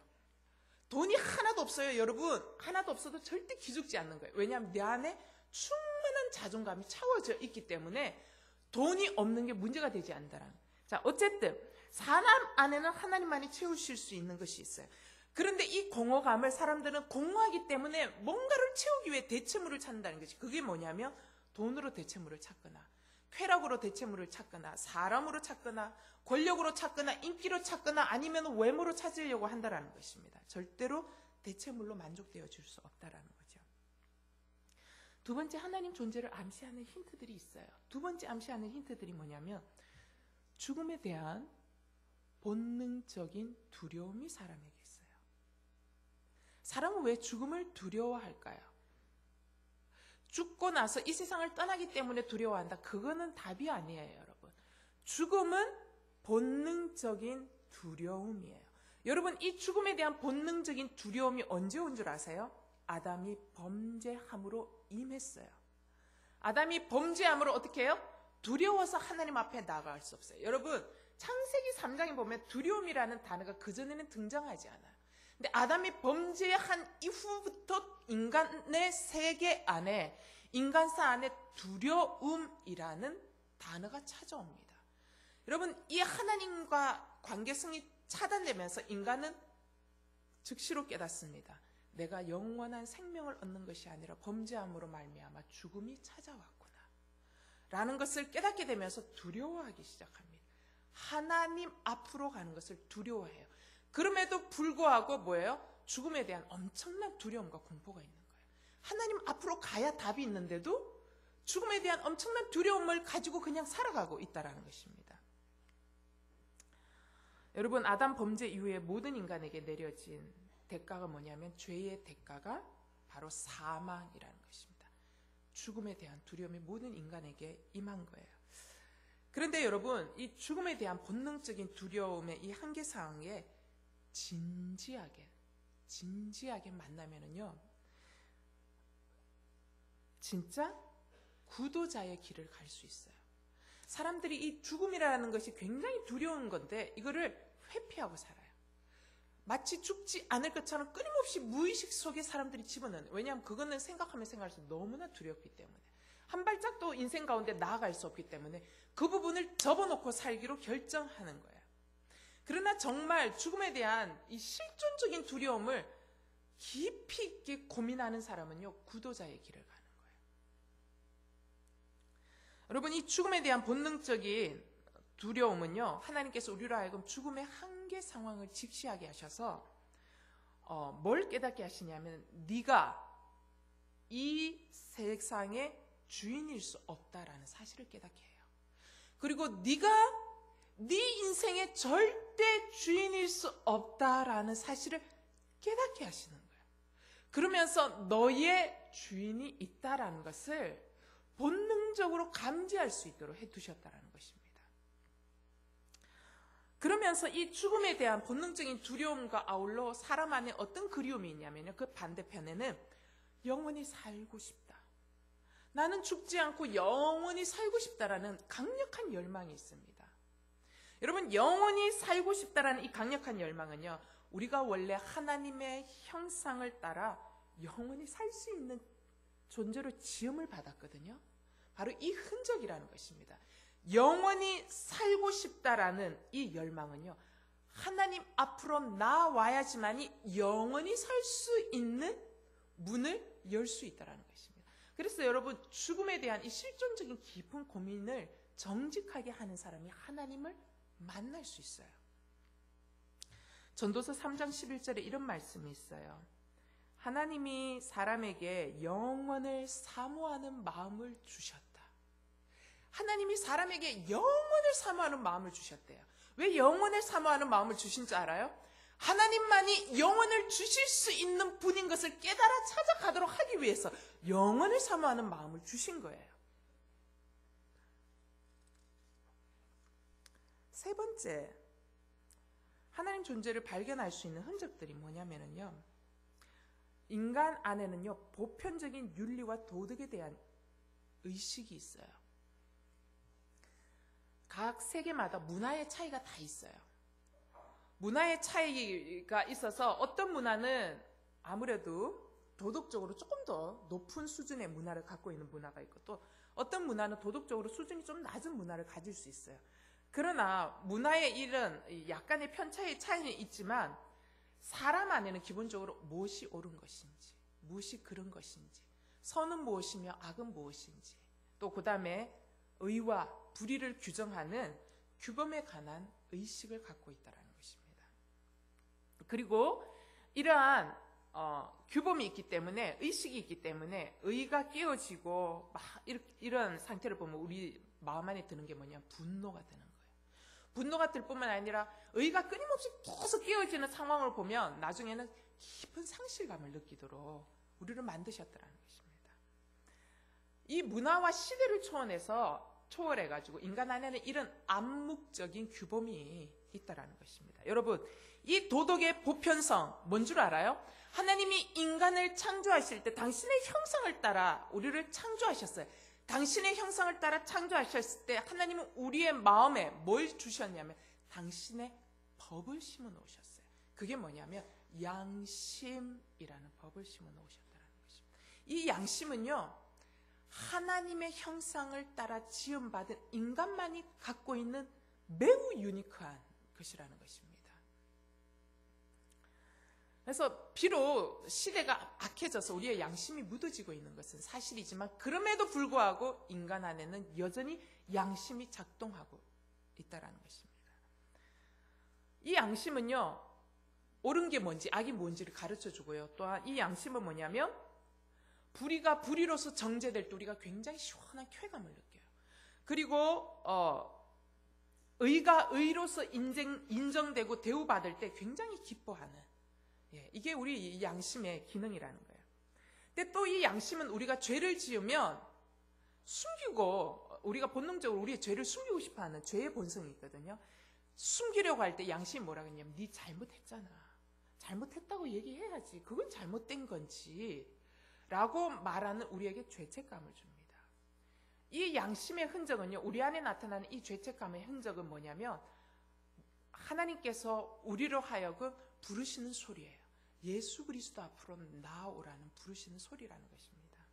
돈이 하나도 없어요, 여러분. 하나도 없어도 절대 기죽지 않는 거예요. 왜냐하면 내 안에 충만한 자존감이 채워져 있기 때문에 돈이 없는 게 문제가 되지 않는다라는. 자, 어쨌든 사람 안에는 하나님만이 채우실 수 있는 것이 있어요. 그런데 이 공허감을 사람들은 공허하기 때문에 뭔가를 채우기 위해 대체물을 찾는다는 것이, 그게 뭐냐면 돈으로 대체물을 찾거나 쾌락으로 대체물을 찾거나 사람으로 찾거나 권력으로 찾거나 인기로 찾거나 아니면 외모로 찾으려고 한다는 것입니다. 절대로 대체물로 만족되어 줄 수 없다는 거죠. 두 번째, 하나님 존재를 암시하는 힌트들이 있어요. 두 번째 암시하는 힌트들이 뭐냐면 죽음에 대한 본능적인 두려움이 사람에게 있어요. 사람은 왜 죽음을 두려워할까요? 죽고 나서 이 세상을 떠나기 때문에 두려워한다. 그거는 답이 아니에요, 여러분. 죽음은 본능적인 두려움이에요. 여러분, 이 죽음에 대한 본능적인 두려움이 언제 온 줄 아세요? 아담이 범죄함으로 임했어요. 아담이 범죄함으로 어떻게 해요? 두려워서 하나님 앞에 나아갈 수 없어요. 여러분, 창세기 3장에 보면 두려움이라는 단어가 그전에는 등장하지 않아요. 근데 아담이 범죄한 이후부터 인간의 세계 안에, 인간사 안에 두려움이라는 단어가 찾아옵니다. 여러분, 이 하나님과 관계성이 차단되면서 인간은 즉시로 깨닫습니다. 내가 영원한 생명을 얻는 것이 아니라 범죄함으로 말미암아 죽음이 찾아왔구나 라는 것을 깨닫게 되면서 두려워하기 시작합니다. 하나님 앞으로 가는 것을 두려워해요. 그럼에도 불구하고 뭐예요? 죽음에 대한 엄청난 두려움과 공포가 있는 거예요. 하나님 앞으로 가야 답이 있는데도 죽음에 대한 엄청난 두려움을 가지고 그냥 살아가고 있다는 것입니다. 여러분, 아담 범죄 이후에 모든 인간에게 내려진 대가가 뭐냐면 죄의 대가가 바로 사망이라는 것입니다. 죽음에 대한 두려움이 모든 인간에게 임한 거예요. 그런데 여러분, 이 죽음에 대한 본능적인 두려움의 이 한계사항에 진지하게 만나면은요, 진짜 구도자의 길을 갈 수 있어요. 사람들이 이 죽음이라는 것이 굉장히 두려운 건데 이거를 회피하고 살아요. 마치 죽지 않을 것처럼 끊임없이 무의식 속에 사람들이 집어넣는, 왜냐하면 그거는 생각하면 생각할수록 너무나 두렵기 때문에, 한 발짝도 인생 가운데 나아갈 수 없기 때문에 그 부분을 접어놓고 살기로 결정하는 거예요. 그러나 정말 죽음에 대한 이 실존적인 두려움을 깊이 있게 고민하는 사람은요, 구도자의 길을 가는 거예요. 여러분, 이 죽음에 대한 본능적인 두려움은요, 하나님께서 우리로 하여금 죽음의 한계 상황을 직시하게 하셔서 뭘 깨닫게 하시냐면, 네가 이 세상의 주인일 수 없다라는 사실을 깨닫게 해요. 그리고 네가 네 인생의 절대 주인일 수 없다라는 사실을 깨닫게 하시는 거예요. 그러면서 너의 주인이 있다라는 것을 본능적으로 감지할 수 있도록 해두셨다라는 것입니다. 그러면서 이 죽음에 대한 본능적인 두려움과 아울러 사람 안에 어떤 그리움이 있냐면요, 그 반대편에는 영원히 살고 싶다, 나는 죽지 않고 영원히 살고 싶다라는 강력한 열망이 있습니다. 여러분, 영원히 살고 싶다라는 이 강력한 열망은요, 우리가 원래 하나님의 형상을 따라 영원히 살 수 있는 존재로 지음을 받았거든요. 바로 이 흔적이라는 것입니다. 영원히 살고 싶다라는 이 열망은요, 하나님 앞으로 나와야지만이 영원히 살 수 있는 문을 열 수 있다는 것입니다. 그래서 여러분, 죽음에 대한 이 실존적인 깊은 고민을 정직하게 하는 사람이 하나님을 만날 수 있어요. 전도서 3장 11절에 이런 말씀이 있어요. 하나님이 사람에게 영원을 사모하는 마음을 주셨다. 하나님이 사람에게 영원을 사모하는 마음을 주셨대요. 왜 영원을 사모하는 마음을 주신 줄 알아요? 하나님만이 영원을 주실 수 있는 분인 것을 깨달아 찾아가도록 하기 위해서 영원을 사모하는 마음을 주신 거예요. 세 번째, 하나님 존재를 발견할 수 있는 흔적들이 뭐냐면요, 인간 안에는요, 보편적인 윤리와 도덕에 대한 의식이 있어요. 각 세계마다 문화의 차이가 다 있어요. 문화의 차이가 있어서 어떤 문화는 아무래도 도덕적으로 조금 더 높은 수준의 문화를 갖고 있는 문화가 있고, 또 어떤 문화는 도덕적으로 수준이 좀 낮은 문화를 가질 수 있어요. 그러나 문화의 이런 약간의 편차의 차이는 있지만 사람 안에는 기본적으로 무엇이 옳은 것인지, 무엇이 그른 것인지, 선은 무엇이며 악은 무엇인지, 또 그 다음에 의와 불의를 규정하는 규범에 관한 의식을 갖고 있다는 것입니다. 그리고 이러한 규범이 있기 때문에, 의식이 있기 때문에 의가 깨어지고 막 이런 상태를 보면 우리 마음 안에 드는 게 뭐냐, 분노가 드는 거예요. 분노가 들 뿐만 아니라 의가 끊임없이 계속 깨어지는 상황을 보면 나중에는 깊은 상실감을 느끼도록 우리를 만드셨더라는 것입니다. 이 문화와 시대를 초월해가지고 인간 안에는 이런 암묵적인 규범이 있다라는 것입니다. 여러분, 이 도덕의 보편성 뭔 줄 알아요? 하나님이 인간을 창조하실 때 당신의 형상을 따라 우리를 창조하셨어요. 당신의 형상을 따라 창조하셨을 때 하나님은 우리의 마음에 뭘 주셨냐면 당신의 법을 심어 놓으셨어요. 그게 뭐냐면 양심이라는 법을 심어 놓으셨다는 것입니다. 이 양심은요, 하나님의 형상을 따라 지음받은 인간만이 갖고 있는 매우 유니크한 것이라는 것입니다. 그래서 비록 시대가 악해져서 우리의 양심이 묻어지고 있는 것은 사실이지만, 그럼에도 불구하고 인간 안에는 여전히 양심이 작동하고 있다는 것입니다. 이 양심은요, 옳은 게 뭔지 악이 뭔지를 가르쳐주고요, 또한 이 양심은 뭐냐면 불의가 불의로서 정죄될 때 우리가 굉장히 시원한 쾌감을 느껴요. 그리고 의가 의로서 인정되고 대우받을 때 굉장히 기뻐하는, 이게 우리 양심의 기능이라는 거예요. 근데 또 이 양심은 우리가 죄를 지으면 숨기고 우리가 본능적으로 우리의 죄를 숨기고 싶어하는 죄의 본성이 있거든요. 숨기려고 할 때 양심이 뭐라 그러냐면 네 잘못했잖아. 잘못했다고 얘기해야지. 그건 잘못된 건지 라고 말하는 우리에게 죄책감을 줍니다. 이 양심의 흔적은요, 우리 안에 나타나는 이 죄책감의 흔적은 뭐냐면 하나님께서 우리로 하여금 부르시는 소리예요. 예수 그리스도 앞으로 나아오라는 부르시는 소리라는 것입니다.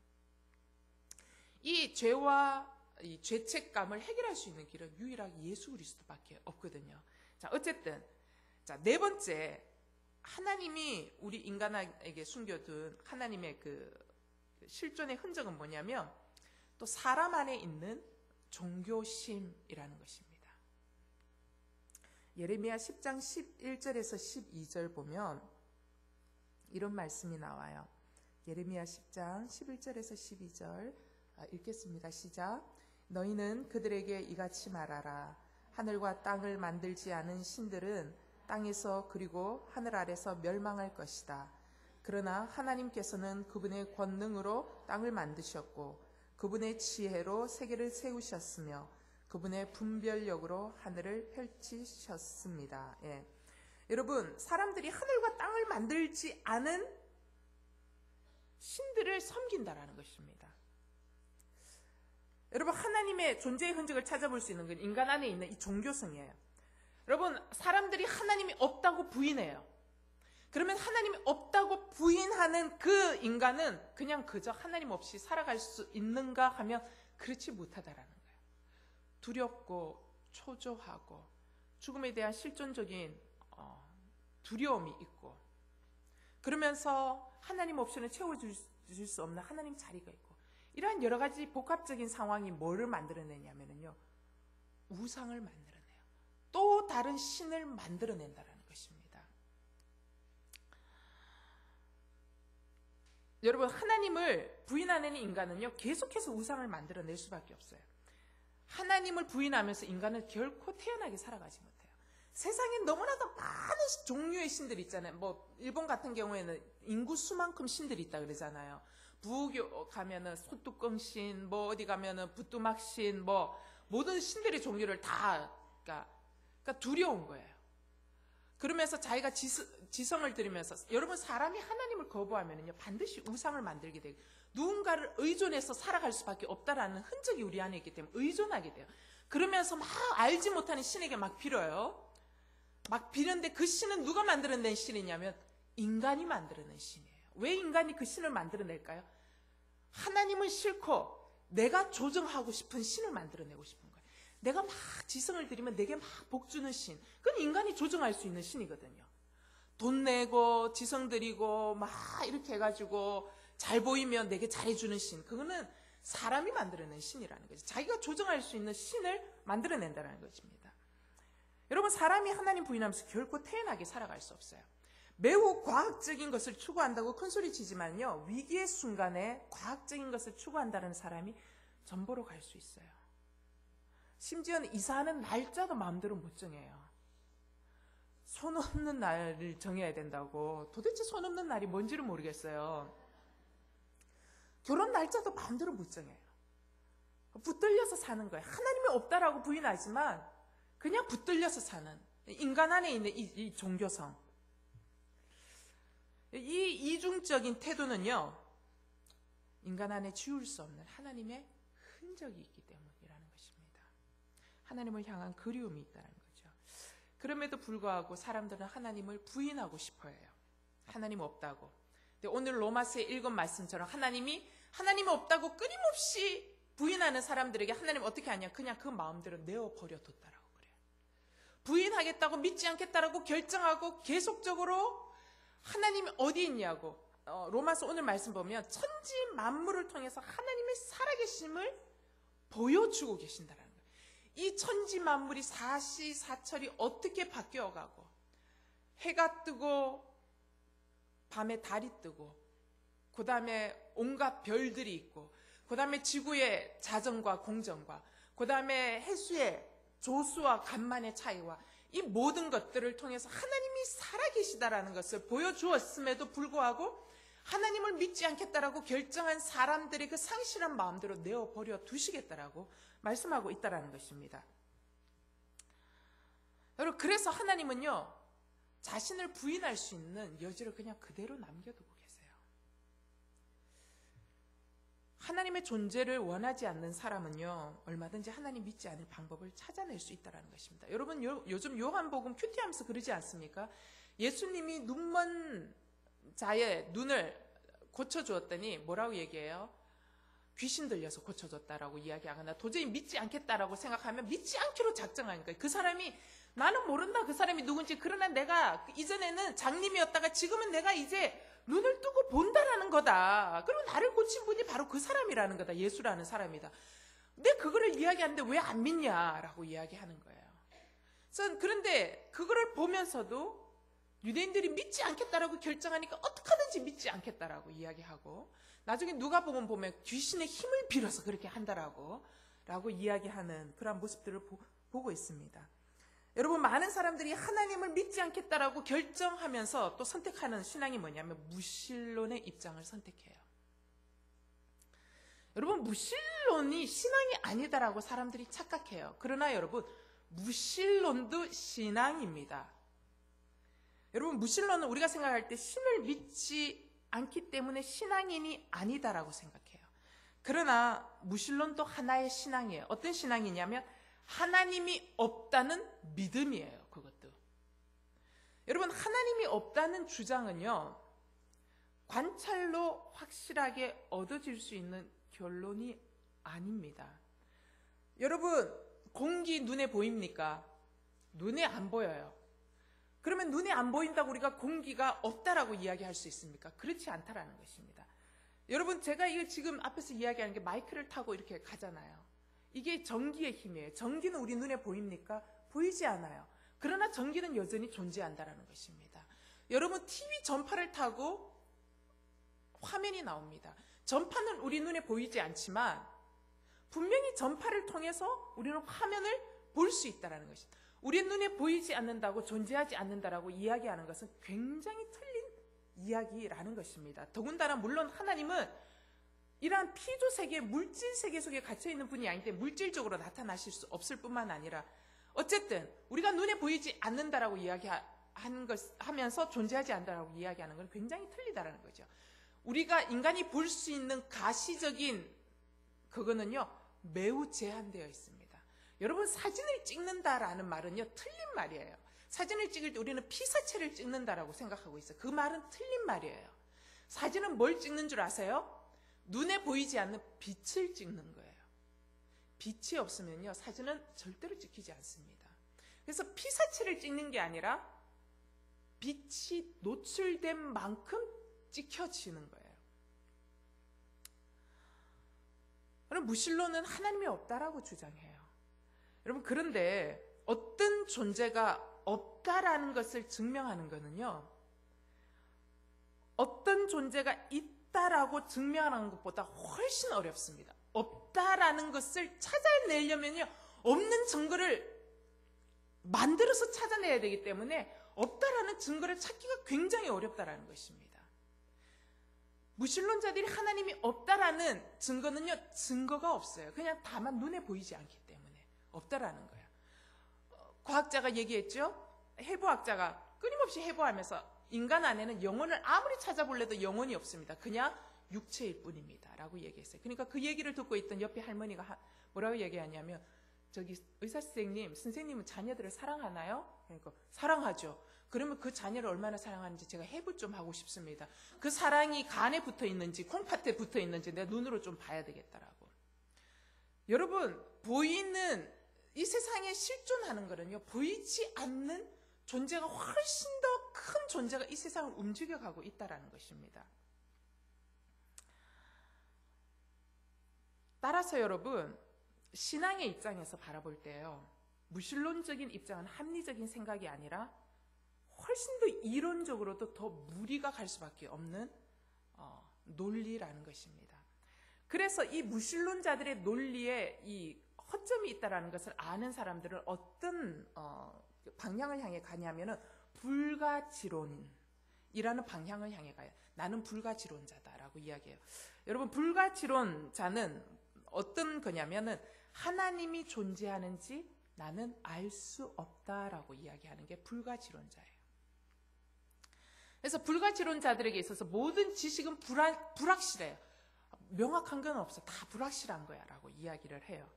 이 죄와 이 죄책감을 해결할 수 있는 길은 유일하게 예수 그리스도밖에 없거든요. 자, 어쨌든 네 번째, 하나님이 우리 인간에게 숨겨둔 하나님의 그 실존의 흔적은 뭐냐면 또 사람 안에 있는 종교심이라는 것입니다. 예레미야 10장 11절에서 12절 보면 이런 말씀이 나와요. 예레미야 10장 11절에서 12절 읽겠습니다. 시작. 너희는 그들에게 이같이 말하라. 하늘과 땅을 만들지 않은 신들은 땅에서 그리고 하늘 아래서 멸망할 것이다. 그러나 하나님께서는 그분의 권능으로 땅을 만드셨고 그분의 지혜로 세계를 세우셨으며 그분의 분별력으로 하늘을 펼치셨습니다. 예. 여러분, 사람들이 하늘과 땅을 만들지 않은 신들을 섬긴다라는 것입니다. 여러분, 하나님의 존재의 흔적을 찾아볼 수 있는 건 인간 안에 있는 이 종교성이에요. 여러분, 사람들이 하나님이 없다고 부인해요. 그러면 하나님이 없다고 부인하는 그 인간은 그냥 그저 하나님 없이 살아갈 수 있는가 하면 그렇지 못하다라는 거예요. 두렵고 초조하고 죽음에 대한 실존적인 두려움이 있고, 그러면서 하나님 없이는 채워줄 수 없는 하나님 자리가 있고, 이러한 여러 가지 복합적인 상황이 뭐를 만들어내냐면요, 우상을 만들어내요. 또 다른 신을 만들어낸다라는 것입니다. 여러분, 하나님을 부인하는 인간은요, 계속해서 우상을 만들어낼 수밖에 없어요. 하나님을 부인하면서 인간은 결코 태어나게 살아가지 못해요. 세상에 너무나도 많은 종류의 신들이 있잖아요. 뭐 일본 같은 경우에는 인구 수만큼 신들이 있다 그러잖아요. 부교 가면은 소뚜껑신, 뭐 어디 가면은 부뚜막신, 뭐 모든 신들의 종류를 다 그러니까 두려운 거예요. 그러면서 자기가 지성을 들이면서, 여러분, 사람이 하나님을 거부하면은요 반드시 우상을 만들게 되고 누군가를 의존해서 살아갈 수밖에 없다라는 흔적이 우리 안에 있기 때문에 의존하게 돼요. 그러면서 막 알지 못하는 신에게 막 빌어요. 막 비는데 그 신은 누가 만들어낸 신이냐면 인간이 만들어낸 신이에요. 왜 인간이 그 신을 만들어낼까요? 하나님은 싫고 내가 조정하고 싶은 신을 만들어내고 싶은 거예요. 내가 막 지성을 들이면 내게 막 복 주는 신, 그건 인간이 조정할 수 있는 신이거든요. 돈 내고 지성 들이고 막 이렇게 해가지고 잘 보이면 내게 잘해주는 신, 그거는 사람이 만들어낸 신이라는 거죠. 자기가 조정할 수 있는 신을 만들어낸다는 것입니다. 여러분, 사람이 하나님 부인하면서 결코 태연하게 살아갈 수 없어요. 매우 과학적인 것을 추구한다고 큰소리 치지만요, 위기의 순간에 과학적인 것을 추구한다는 사람이 전보로 갈 수 있어요. 심지어는 이사하는 날짜도 마음대로 못 정해요. 손 없는 날을 정해야 된다고. 도대체 손 없는 날이 뭔지를 모르겠어요. 결혼 날짜도 마음대로 못 정해요. 붙들려서 사는 거예요. 하나님이 없다라고 부인하지만 그냥 붙들려서 사는 인간 안에 있는 이 종교성. 이 이중적인 태도는요, 인간 안에 지울 수 없는 하나님의 흔적이 있기 때문이라는 것입니다. 하나님을 향한 그리움이 있다는 거죠. 그럼에도 불구하고 사람들은 하나님을 부인하고 싶어 해요. 하나님 없다고. 근데 오늘 로마서에 읽은 말씀처럼 하나님이 없다고 끊임없이 부인하는 사람들에게 하나님 어떻게 하냐? 그냥 그 마음대로 내어버려 뒀다라고 그래요. 부인하겠다고, 믿지 않겠다라고 결정하고 계속적으로 하나님이 어디 있냐고. 로마서 오늘 말씀 보면 천지 만물을 통해서 하나님의 살아계심을 보여주고 계신다라는 거예요. 이 천지 만물이 사시사철이 어떻게 바뀌어가고, 해가 뜨고 밤에 달이 뜨고, 그 다음에 온갖 별들이 있고, 그 다음에 지구의 자전과 공전과, 그 다음에 해수의 조수와 간만의 차이와, 이 모든 것들을 통해서 하나님이 살아계시다라는 것을 보여주었음에도 불구하고 하나님을 믿지 않겠다라고 결정한 사람들의 그 상실한 마음대로 내어버려 두시겠다라고 말씀하고 있다라는 것입니다. 여러분, 그래서 하나님은요, 자신을 부인할 수 있는 여지를 그냥 그대로 남겨두고 계세요. 하나님의 존재를 원하지 않는 사람은요, 얼마든지 하나님 믿지 않을 방법을 찾아낼 수 있다는 것입니다. 여러분, 요즘 요한복음 큐티하면서 그러지 않습니까? 예수님이 눈먼 자의 눈을 고쳐주었더니 뭐라고 얘기해요? 귀신 들려서 고쳐줬다라고 이야기하거나 도저히 믿지 않겠다라고 생각하면 믿지 않기로 작정하는 거예요. 그 사람이 나는 모른다, 그 사람이 누군지. 그러나 내가 이전에는 장님이었다가 지금은 내가 이제 눈을 뜨고 본다라는 거다. 그리고 나를 고친 분이 바로 그 사람이라는 거다. 예수라는 사람이다. 근데 그거를 이야기하는데 왜 안 믿냐라고 이야기하는 거예요. 그런데 그거를 보면서도 유대인들이 믿지 않겠다라고 결정하니까 어떡하든지 믿지 않겠다라고 이야기하고, 나중에 누가복음 보면 귀신의 힘을 빌어서 그렇게 한다라고 이야기하는 그런 모습들을 보고 있습니다. 여러분, 많은 사람들이 하나님을 믿지 않겠다라고 결정하면서 또 선택하는 신앙이 뭐냐면 무신론의 입장을 선택해요. 여러분, 무신론이 신앙이 아니다라고 사람들이 착각해요. 그러나 여러분, 무신론도 신앙입니다. 여러분, 무신론은 우리가 생각할 때 신을 믿지 않기 때문에 신앙인이 아니다라고 생각해요. 그러나 무신론도 하나의 신앙이에요. 어떤 신앙이냐면 하나님이 없다는 믿음이에요. 그것도. 여러분, 하나님이 없다는 주장은요, 관찰로 확실하게 얻어질 수 있는 결론이 아닙니다. 여러분, 공기 눈에 보입니까? 눈에 안 보여요. 그러면 눈에 안 보인다고 우리가 공기가 없다라고 이야기할 수 있습니까? 그렇지 않다라는 것입니다. 여러분, 제가 이거 지금 앞에서 이야기하는 게 마이크를 타고 이렇게 가잖아요. 이게 전기의 힘이에요. 전기는 우리 눈에 보입니까? 보이지 않아요. 그러나 전기는 여전히 존재한다라는 것입니다. 여러분, TV 전파를 타고 화면이 나옵니다. 전파는 우리 눈에 보이지 않지만 분명히 전파를 통해서 우리는 화면을 볼 수 있다는 것입니다. 우리 눈에 보이지 않는다고 존재하지 않는다라고 이야기하는 것은 굉장히 틀린 이야기라는 것입니다. 더군다나 물론 하나님은 이러한 피조 세계, 물질 세계 속에 갇혀있는 분이 아닌데 물질적으로 나타나실 수 없을 뿐만 아니라 어쨌든 우리가 눈에 보이지 않는다라고 하면서 존재하지 않는다라고 이야기하는 건 굉장히 틀리다라는 거죠. 우리가 인간이 볼 수 있는 가시적인 그거는요, 매우 제한되어 있습니다. 여러분, 사진을 찍는다라는 말은요, 틀린 말이에요. 사진을 찍을 때 우리는 피사체를 찍는다라고 생각하고 있어요. 그 말은 틀린 말이에요. 사진은 뭘 찍는 줄 아세요? 눈에 보이지 않는 빛을 찍는 거예요. 빛이 없으면요, 사진은 절대로 찍히지 않습니다. 그래서 피사체를 찍는 게 아니라 빛이 노출된 만큼 찍혀지는 거예요. 그럼 무신론은 하나님이 없다라고 주장해요. 여러분, 그런데 어떤 존재가 없다라는 것을 증명하는 것은요, 어떤 존재가 있다라고 증명하는 것보다 훨씬 어렵습니다. 없다라는 것을 찾아내려면요, 없는 증거를 만들어서 찾아내야 되기 때문에 없다라는 증거를 찾기가 굉장히 어렵다라는 것입니다. 무신론자들이 하나님이 없다라는 증거는요, 증거가 없어요. 그냥 다만 눈에 보이지 않기 때문에 없다라는 거예요. 과학자가 얘기했죠. 해부학자가 끊임없이 해부하면서 인간 안에는 영혼을 아무리 찾아볼래도 영혼이 없습니다. 그냥 육체일 뿐입니다 라고 얘기했어요. 그러니까 그 얘기를 듣고 있던 옆에 할머니가 뭐라고 얘기하냐면, 저기 의사 선생님은 자녀들을 사랑하나요? 그러니까 사랑하죠. 그러면 그 자녀를 얼마나 사랑하는지 제가 해부 좀 하고 싶습니다. 그 사랑이 간에 붙어 있는지 콩팥에 붙어 있는지 내가 눈으로 좀 봐야 되겠다라고. 여러분, 보이는 이 세상에 실존하는 거는요, 보이지 않는 존재가 훨씬 더 큰 존재가 이 세상을 움직여가고 있다는 것입니다. 따라서 여러분, 신앙의 입장에서 바라볼 때요, 무신론적인 입장은 합리적인 생각이 아니라 훨씬 더 이론적으로도 더 무리가 갈 수밖에 없는 논리라는 것입니다. 그래서 이 무신론자들의 논리에 이 허점이 있다는 것을 아는 사람들은 어떤 방향을 향해 가냐면은 불가지론이라는 방향을 향해 가요. 나는 불가지론자다라고 이야기해요. 여러분, 불가지론자는 어떤 거냐면은 하나님이 존재하는지 나는 알 수 없다라고 이야기하는 게 불가지론자예요. 그래서 불가지론자들에게 있어서 모든 지식은 불확실해요. 명확한 건 없어. 다 불확실한 거야 라고 이야기를 해요.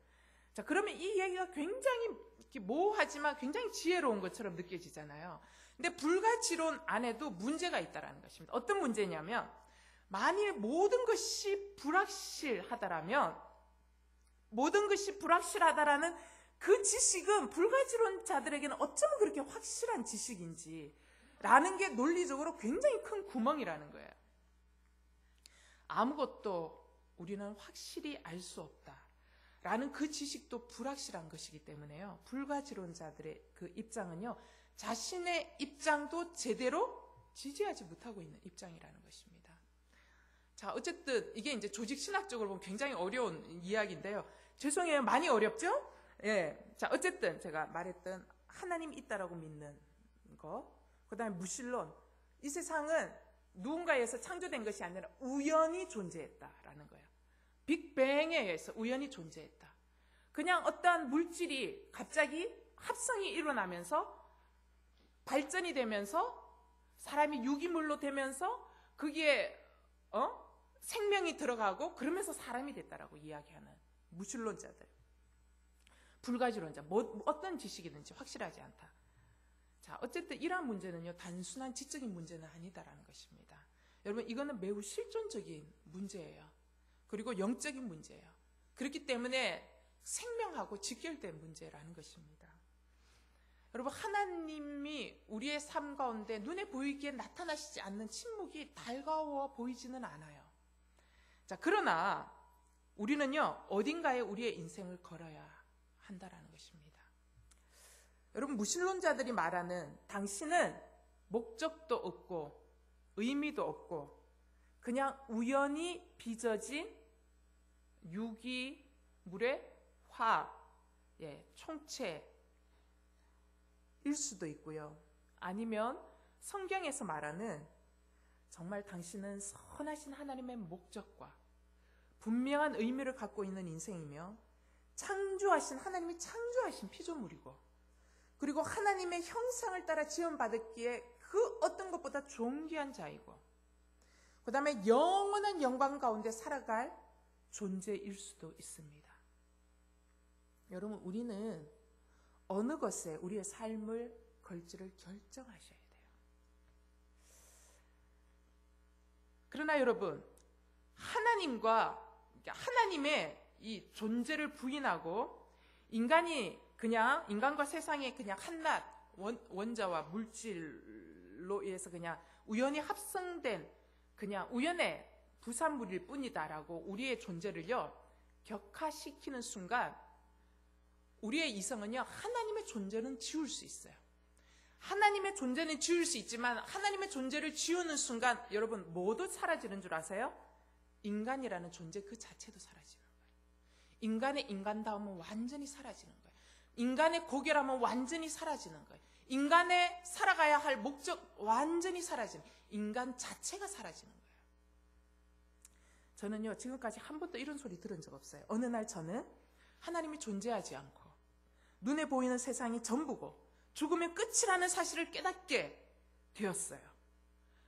자, 그러면 이 얘기가 굉장히 이렇게 모호하지만 굉장히 지혜로운 것처럼 느껴지잖아요. 근데 불가지론 안에도 문제가 있다는 것입니다. 어떤 문제냐면, 만일 모든 것이 불확실하다라면, 모든 것이 불확실하다라는 그 지식은 불가지론자들에게는 어쩌면 그렇게 확실한 지식인지 라는 게 논리적으로 굉장히 큰 구멍이라는 거예요. 아무것도 우리는 확실히 알 수 없다 라는 그 지식도 불확실한 것이기 때문에요. 불가지론자들의 그 입장은요, 자신의 입장도 제대로 지지하지 못하고 있는 입장이라는 것입니다. 자, 어쨌든 이게 이제 조직 신학적으로 보면 굉장히 어려운 이야기인데요. 죄송해요. 많이 어렵죠? 예. 자, 어쨌든 제가 말했던 하나님이 있다라고 믿는 거, 그 다음에 무신론. 이 세상은 누군가에 의해서 창조된 것이 아니라 우연히 존재했다라는 거예요. 빅뱅에 의해서 우연히 존재했다. 그냥 어떠한 물질이 갑자기 합성이 일어나면서 발전이 되면서 사람이 유기물로 되면서 거기에 생명이 들어가고 그러면서 사람이 됐다라고 이야기하는 무신론자들. 불가지론자. 어떤 지식이든지 확실하지 않다. 자, 어쨌든 이러한 문제는요, 단순한 지적인 문제는 아니다라는 것입니다. 여러분, 이거는 매우 실존적인 문제예요. 그리고 영적인 문제예요. 그렇기 때문에 생명하고 직결된 문제라는 것입니다. 여러분, 하나님이 우리의 삶 가운데 눈에 보이기에 나타나시지 않는 침묵이 달가워 보이지는 않아요. 자, 그러나 우리는요, 어딘가에 우리의 인생을 걸어야 한다라는 것입니다. 여러분, 무신론자들이 말하는 당신은 목적도 없고 의미도 없고 그냥 우연히 빚어진 유기물의 총체일 수도 있고요. 아니면 성경에서 말하는 정말 당신은 선하신 하나님의 목적과 분명한 의미를 갖고 있는 인생이며 창조하신 하나님이 창조하신 피조물이고 그리고 하나님의 형상을 따라 지원받았기에 그 어떤 것보다 존귀한 자이고 그 다음에 영원한 영광 가운데 살아갈 존재일 수도 있습니다. 여러분, 우리는 어느 것에 우리의 삶을 걸지를 결정하셔야 돼요. 그러나 여러분, 하나님의 이 존재를 부인하고 인간과 세상의 그냥 한낱 원자와 물질로 의해서 그냥 우연히 합성된 그냥 우연의 부산물일 뿐이다라고 우리의 존재를요 격화시키는 순간 우리의 이성은요 하나님의 존재는 지울 수 있어요. 하나님의 존재는 지울 수 있지만 하나님의 존재를 지우는 순간 여러분 뭐도 사라지는 줄 아세요? 인간이라는 존재 그 자체도 사라지는 거예요. 인간의 인간다움은 완전히 사라지는 거예요. 인간의 고결함은 완전히 사라지는 거예요. 인간의 살아가야 할 목적 완전히 사라지는, 인간 자체가 사라지는 거예요. 저는요 지금까지 한 번도 이런 소리 들은 적 없어요. 어느 날 저는 하나님이 존재하지 않고 눈에 보이는 세상이 전부고 죽으면 끝이라는 사실을 깨닫게 되었어요.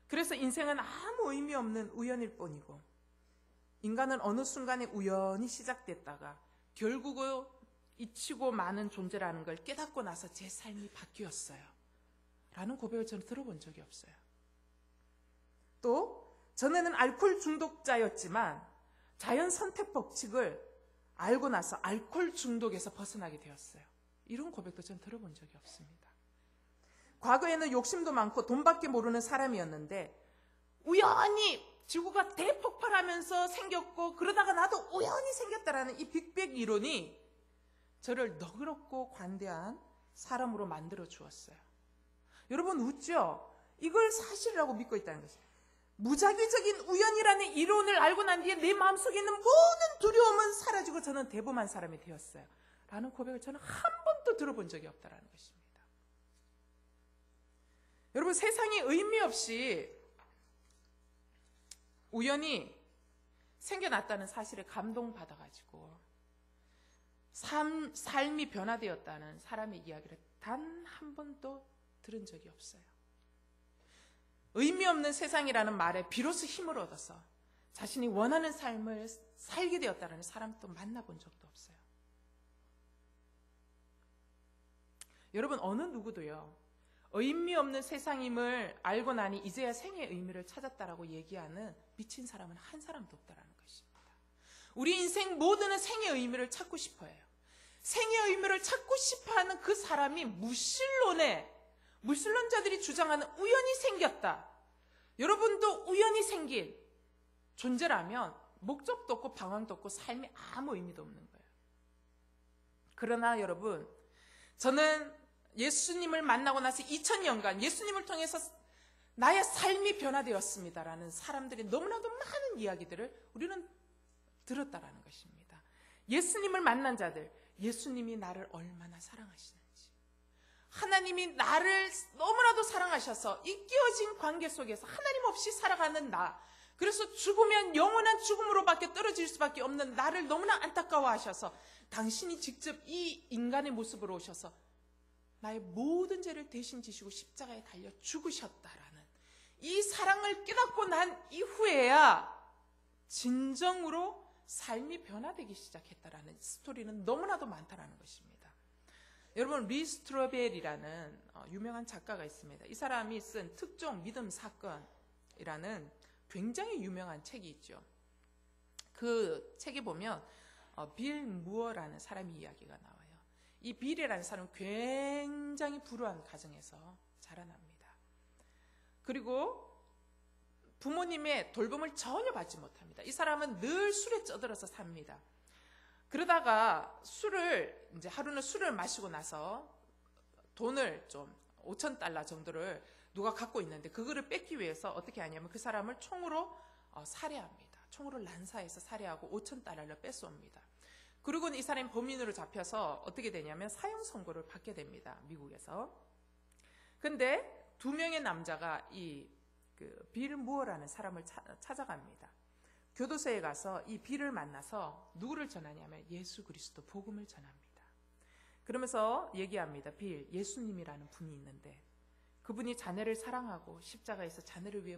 그래서 인생은 아무 의미 없는 우연일 뿐이고 인간은 어느 순간에 우연히 시작됐다가 결국은 잊히고 마는 존재라는 걸 깨닫고 나서 제 삶이 바뀌었어요. 라는 고백을 저는 들어본 적이 없어요. 또 전에는 알코올 중독자였지만 자연 선택 법칙을 알고 나서 알코올 중독에서 벗어나게 되었어요. 이런 고백도 전 들어본 적이 없습니다. 과거에는 욕심도 많고 돈밖에 모르는 사람이었는데 우연히 지구가 대폭발하면서 생겼고 그러다가 나도 우연히 생겼다라는 이 빅뱅 이론이 저를 너그럽고 관대한 사람으로 만들어 주었어요. 여러분 웃죠? 이걸 사실이라고 믿고 있다는 것이에요. 무작위적인 우연이라는 이론을 알고 난 뒤에 내 마음속에 있는 모든 두려움은 사라지고 저는 대범한 사람이 되었어요. 라는 고백을 저는 한 번도 들어본 적이 없다는 것입니다. 여러분 세상에 의미 없이 우연히 생겨났다는 사실에 감동받아가지고 삶이 변화되었다는 사람의 이야기를 단 한 번도 들은 적이 없어요. 의미 없는 세상이라는 말에 비로소 힘을 얻어서 자신이 원하는 삶을 살게 되었다는 사람도 만나본 적도 없어요. 여러분, 어느 누구도요, 의미 없는 세상임을 알고 나니 이제야 생의 의미를 찾았다라고 얘기하는 미친 사람은 한 사람도 없다라는 것입니다. 우리 인생 모두는 생의 의미를 찾고 싶어 해요. 생의 의미를 찾고 싶어 하는 그 사람이 무신론자들이 주장하는 우연히 생겼다. 여러분도 우연히 생긴 존재라면 목적도 없고 방황도 없고 삶이 아무 의미도 없는 거예요. 그러나 여러분, 저는 예수님을 만나고 나서 2000년간 예수님을 통해서 나의 삶이 변화되었습니다라는 사람들이 너무나도 많은 이야기들을 우리는 들었다라는 것입니다. 예수님을 만난 자들, 예수님이 나를 얼마나 사랑하시는지, 하나님이 나를 너무나도 사랑하셔서 이 끼어진 관계 속에서 하나님 없이 살아가는 나, 그래서 죽으면 영원한 죽음으로밖에 떨어질 수밖에 없는 나를 너무나 안타까워하셔서 당신이 직접 이 인간의 모습으로 오셔서 나의 모든 죄를 대신 지시고 십자가에 달려 죽으셨다라는 이 사랑을 깨닫고 난 이후에야 진정으로 삶이 변화되기 시작했다라는 스토리는 너무나도 많다라는 것입니다. 여러분, 리 스트로벨이라는 유명한 작가가 있습니다. 이 사람이 쓴 특종 믿음 사건이라는 굉장히 유명한 책이 있죠. 그 책에 보면 빌 무어라는 사람의 이야기가 나와요. 이 빌이라는 사람은 굉장히 불우한 가정에서 자라납니다. 그리고 부모님의 돌봄을 전혀 받지 못합니다. 이 사람은 늘 술에 쩌들어서 삽니다. 그러다가 하루는 술을 마시고 나서 돈을 좀 $5,000 정도를 누가 갖고 있는데 그거를 뺏기 위해서 어떻게 하냐면 그 사람을 총으로 살해합니다. 총으로 난사해서 살해하고 $5,000를 뺏어옵니다. 그리고는 이 사람이 범인으로 잡혀서 어떻게 되냐면 사형 선고를 받게 됩니다. 미국에서. 근데 2명의 남자가 빌 무어라는 사람을 찾아갑니다. 교도소에 가서 이 빌을 만나서 누구를 전하냐면 예수 그리스도 복음을 전합니다. 그러면서 얘기합니다. 빌, 예수님이라는 분이 있는데 그분이 자네를 사랑하고 십자가에서 자네를 위해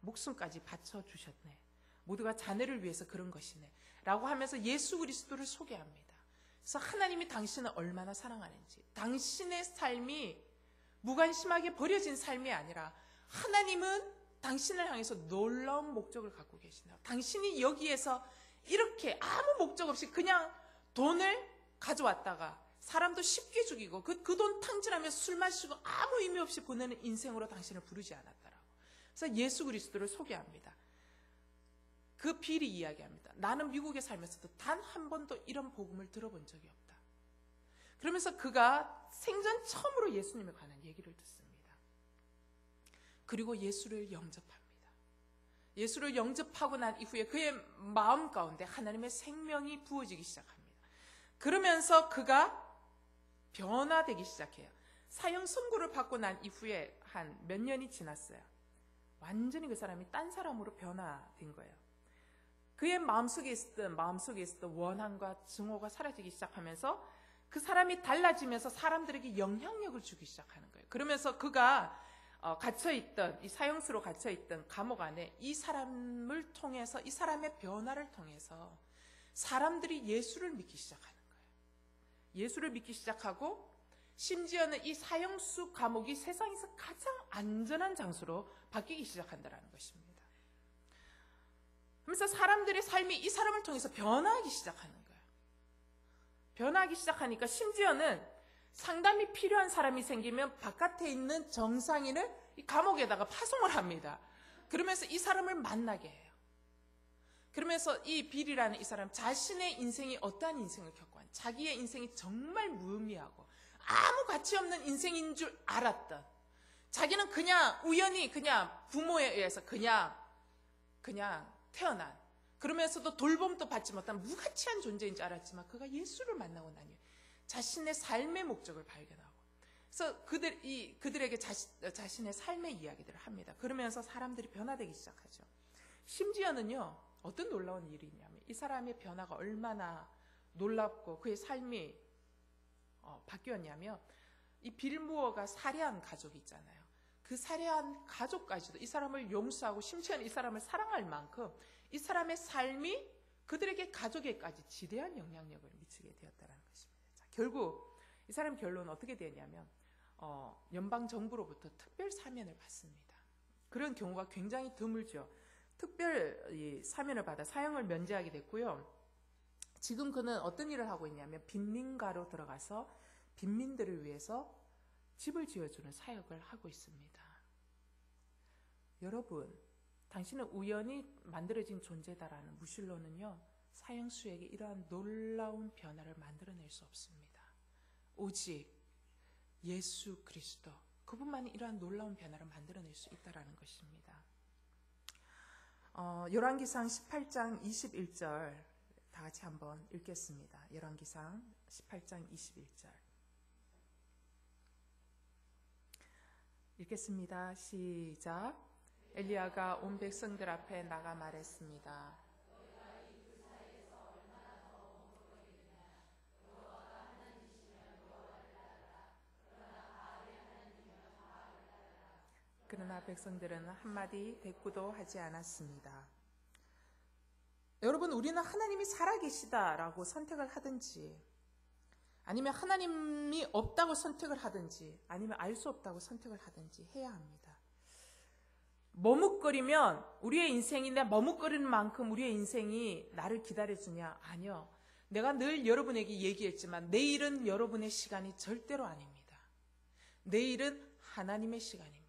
목숨까지 바쳐주셨네. 모두가 자네를 위해서 그런 것이네. 라고 하면서 예수 그리스도를 소개합니다. 그래서 하나님이 당신을 얼마나 사랑하는지, 당신의 삶이 무관심하게 버려진 삶이 아니라 하나님은 당신을 향해서 놀라운 목적을 갖고 계시다. 당신이 여기에서 이렇게 아무 목적 없이 그냥 돈을 가져왔다가 사람도 쉽게 죽이고 그 돈 탕진하면서 술 마시고 아무 의미 없이 보내는 인생으로 당신을 부르지 않았다라고. 그래서 예수 그리스도를 소개합니다. 그 빌이 이야기합니다. 나는 미국에 살면서도 단 한 번도 이런 복음을 들어본 적이 없다. 그러면서 그가 생전 처음으로 예수님에 관한 얘기를 듣습니다. 그리고 예수를 영접합니다. 예수를 영접하고 난 이후에 그의 마음 가운데 하나님의 생명이 부어지기 시작합니다. 그러면서 그가 변화되기 시작해요. 사형 선고를 받고 난 이후에 한 몇 년이 지났어요. 완전히 그 사람이 딴 사람으로 변화된 거예요. 그의 마음속에 있었던 원한과 증오가 사라지기 시작하면서 그 사람이 달라지면서 사람들에게 영향력을 주기 시작하는 거예요. 그러면서 그가 갇혀있던, 이 사형수로 갇혀있던 감옥 안에 이 사람을 통해서, 이 사람의 변화를 통해서 사람들이 예수를 믿기 시작하는 거예요. 예수를 믿기 시작하고 심지어는 이 사형수 감옥이 세상에서 가장 안전한 장소로 바뀌기 시작한다는 것입니다. 그래서 사람들의 삶이 이 사람을 통해서 변화하기 시작하는 거예요. 변화하기 시작하니까 심지어는 상담이 필요한 사람이 생기면 바깥에 있는 정상인을 이 감옥에다가 파송을 합니다. 그러면서 이 사람을 만나게 해요. 그러면서 이 빌이라는 이 사람 자신의 인생이 어떠한 인생을 겪고 자기의 인생이 정말 무의미하고 아무 가치 없는 인생인 줄 알았던, 자기는 그냥 우연히 그냥 부모에 의해서 그냥 태어난, 그러면서도 돌봄도 받지 못한 무가치한 존재인 줄 알았지만 그가 예수를 만나고 나니 자신의 삶의 목적을 발견하고, 그래서 그들에게 자신의 삶의 이야기들을 합니다. 그러면서 사람들이 변화되기 시작하죠. 심지어는요, 어떤 놀라운 일이 있냐면 이 사람의 변화가 얼마나 놀랍고 그의 삶이 바뀌었냐면, 이 빌무어가 살해한 가족이 있잖아요. 그 살해한 가족까지도 이 사람을 용서하고 심지어는 이 사람을 사랑할 만큼 이 사람의 삶이 그들에게 가족에까지 지대한 영향력을 미치게 되었다는 것입니다. 자, 결국 이 사람 결론은 어떻게 되냐면 연방 정부로부터 특별 사면을 받습니다. 그런 경우가 굉장히 드물죠. 특별 사면을 받아 사형을 면제하게 됐고요. 지금 그는 어떤 일을 하고 있냐면 빈민가로 들어가서 빈민들을 위해서 집을 지어주는 사역을 하고 있습니다. 여러분, 당신은 우연히 만들어진 존재다라는 무신론은요, 사형수에게 이러한 놀라운 변화를 만들어낼 수 없습니다. 오직 예수 그리스도, 그분만이 이러한 놀라운 변화를 만들어낼 수 있다는 것입니다. 열왕기상 18장 21절 다 같이 한번 읽겠습니다. 열왕기상 18장 21절 읽겠습니다. 시작. 엘리야가 온 백성들 앞에 나가 말했습니다. 그러나 백성들은 한마디 대꾸도 하지 않았습니다. 여러분, 우리는 하나님이 살아계시다라고 선택을 하든지, 아니면 하나님이 없다고 선택을 하든지, 아니면 알 수 없다고 선택을 하든지 해야 합니다. 머뭇거리면 우리의 인생이 내 머뭇거리는 만큼 우리의 인생이 나를 기다려주냐? 아니요. 내가 늘 여러분에게 얘기했지만 내일은 여러분의 시간이 절대로 아닙니다. 내일은 하나님의 시간입니다.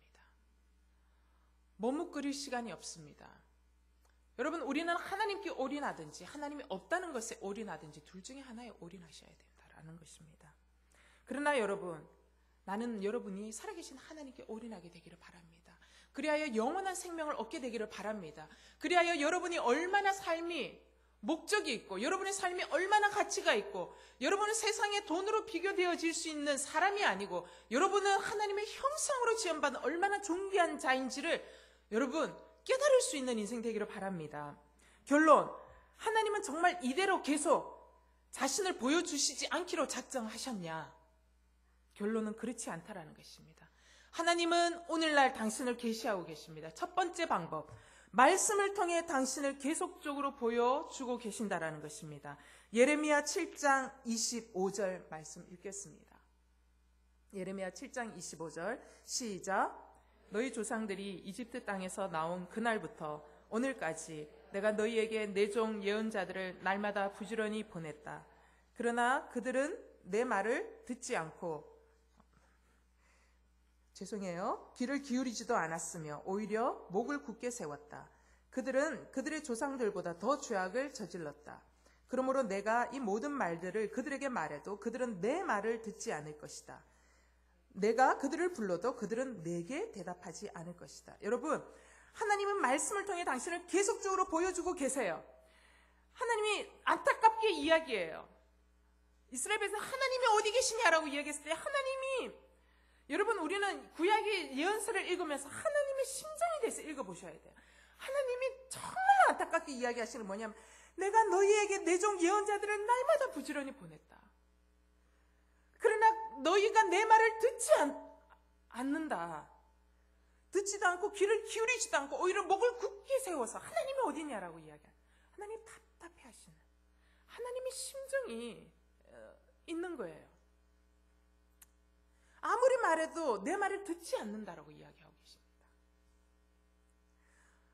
머뭇거릴 시간이 없습니다. 여러분, 우리는 하나님께 올인하든지 하나님이 없다는 것에 올인하든지 둘 중에 하나에 올인하셔야 된다라는 것입니다. 그러나 여러분, 나는 여러분이 살아계신 하나님께 올인하게 되기를 바랍니다. 그리하여 영원한 생명을 얻게 되기를 바랍니다. 그리하여 여러분이 얼마나 삶이 목적이 있고 여러분의 삶이 얼마나 가치가 있고 여러분은 세상의 돈으로 비교되어질 수 있는 사람이 아니고 여러분은 하나님의 형상으로 지음받은 얼마나 존귀한 자인지를 여러분 깨달을 수 있는 인생 되기를 바랍니다. 결론, 하나님은 정말 이대로 계속 자신을 보여주시지 않기로 작정하셨냐? 결론은 그렇지 않다라는 것입니다. 하나님은 오늘날 당신을 계시하고 계십니다. 첫 번째 방법, 말씀을 통해 당신을 계속적으로 보여주고 계신다라는 것입니다. 예레미야 7장 25절 말씀 읽겠습니다. 예레미야 7장 25절 시작. 너희 조상들이 이집트 땅에서 나온 그날부터 오늘까지 내가 너희에게 내 종 예언자들을 날마다 부지런히 보냈다. 그러나 그들은 내 말을 듣지 않고 귀를 기울이지도 않았으며 오히려 목을 굳게 세웠다. 그들은 그들의 조상들보다 더 죄악을 저질렀다. 그러므로 내가 이 모든 말들을 그들에게 말해도 그들은 내 말을 듣지 않을 것이다. 내가 그들을 불러도 그들은 내게 대답하지 않을 것이다. 여러분, 하나님은 말씀을 통해 당신을 계속적으로 보여주고 계세요. 하나님이 안타깝게 이야기해요. 이스라엘 백성 하나님이 어디 계시냐라고 이야기했을 때 하나님이, 여러분, 우리는 구약의 예언서를 읽으면서 하나님의 심정에 대해서 읽어보셔야 돼요. 하나님이 정말 안타깝게 이야기하시는 뭐냐면 내가 너희에게 내 종 예언자들을 날마다 부지런히 보냈다. 그러나 너희가 내 말을 듣지 않는다. 듣지도 않고 귀를 기울이지도 않고 오히려 목을 굳게 세워서 하나님이 어디냐라고 이야기해요. 하나님 답답해하시는 하나님의 심정이 있는 거예요. 아무리 말해도 내 말을 듣지 않는다라고 이야기하고 계십니다.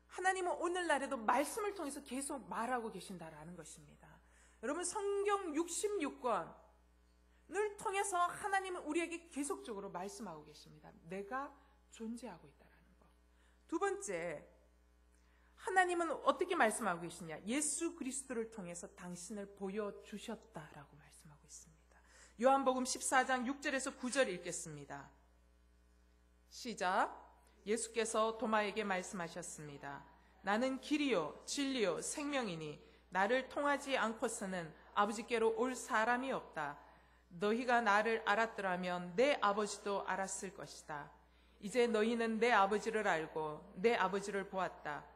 하나님은 오늘날에도 말씀을 통해서 계속 말하고 계신다라는 것입니다. 여러분, 성경 66권을 통해서 하나님은 우리에게 계속적으로 말씀하고 계십니다. 내가 존재하고 있다라는 것. 두 번째, 하나님은 어떻게 말씀하고 계시냐? 예수 그리스도를 통해서 당신을 보여주셨다라고 말씀하고 있습니다. 요한복음 14장 6절에서 9절 읽겠습니다. 시작. 예수께서 도마에게 말씀하셨습니다. 나는 길이요 진리요 생명이니 나를 통하지 않고서는 아버지께로 올 사람이 없다. 너희가 나를 알았더라면 내 아버지도 알았을 것이다. 이제 너희는 내 아버지를 알고 내 아버지를 보았다.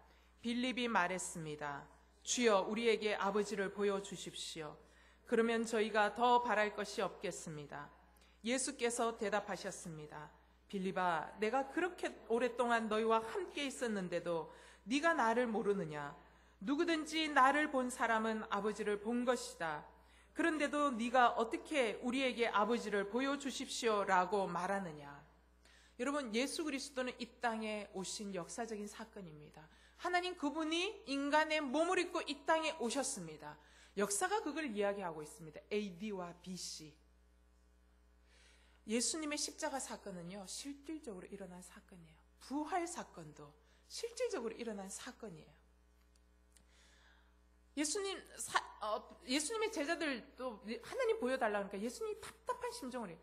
빌립이 말했습니다. 주여 우리에게 아버지를 보여주십시오. 그러면 저희가 더 바랄 것이 없겠습니다. 예수께서 대답하셨습니다. 빌립아, 내가 그렇게 오랫동안 너희와 함께 있었는데도 네가 나를 모르느냐? 누구든지 나를 본 사람은 아버지를 본 것이다. 그런데도 네가 어떻게 우리에게 아버지를 보여주십시오 라고 말하느냐? 여러분, 예수 그리스도는 이 땅에 오신 역사적인 사건입니다. 하나님 그분이 인간의 몸을 입고 이 땅에 오셨습니다. 역사가 그걸 이야기하고 있습니다. AD와 BC. 예수님의 십자가 사건은요, 실질적으로 일어난 사건이에요. 부활 사건도 실질적으로 일어난 사건이에요. 예수님의 제자들도 하나님 보여달라고 하니까 예수님이 답답한 심정을 해요.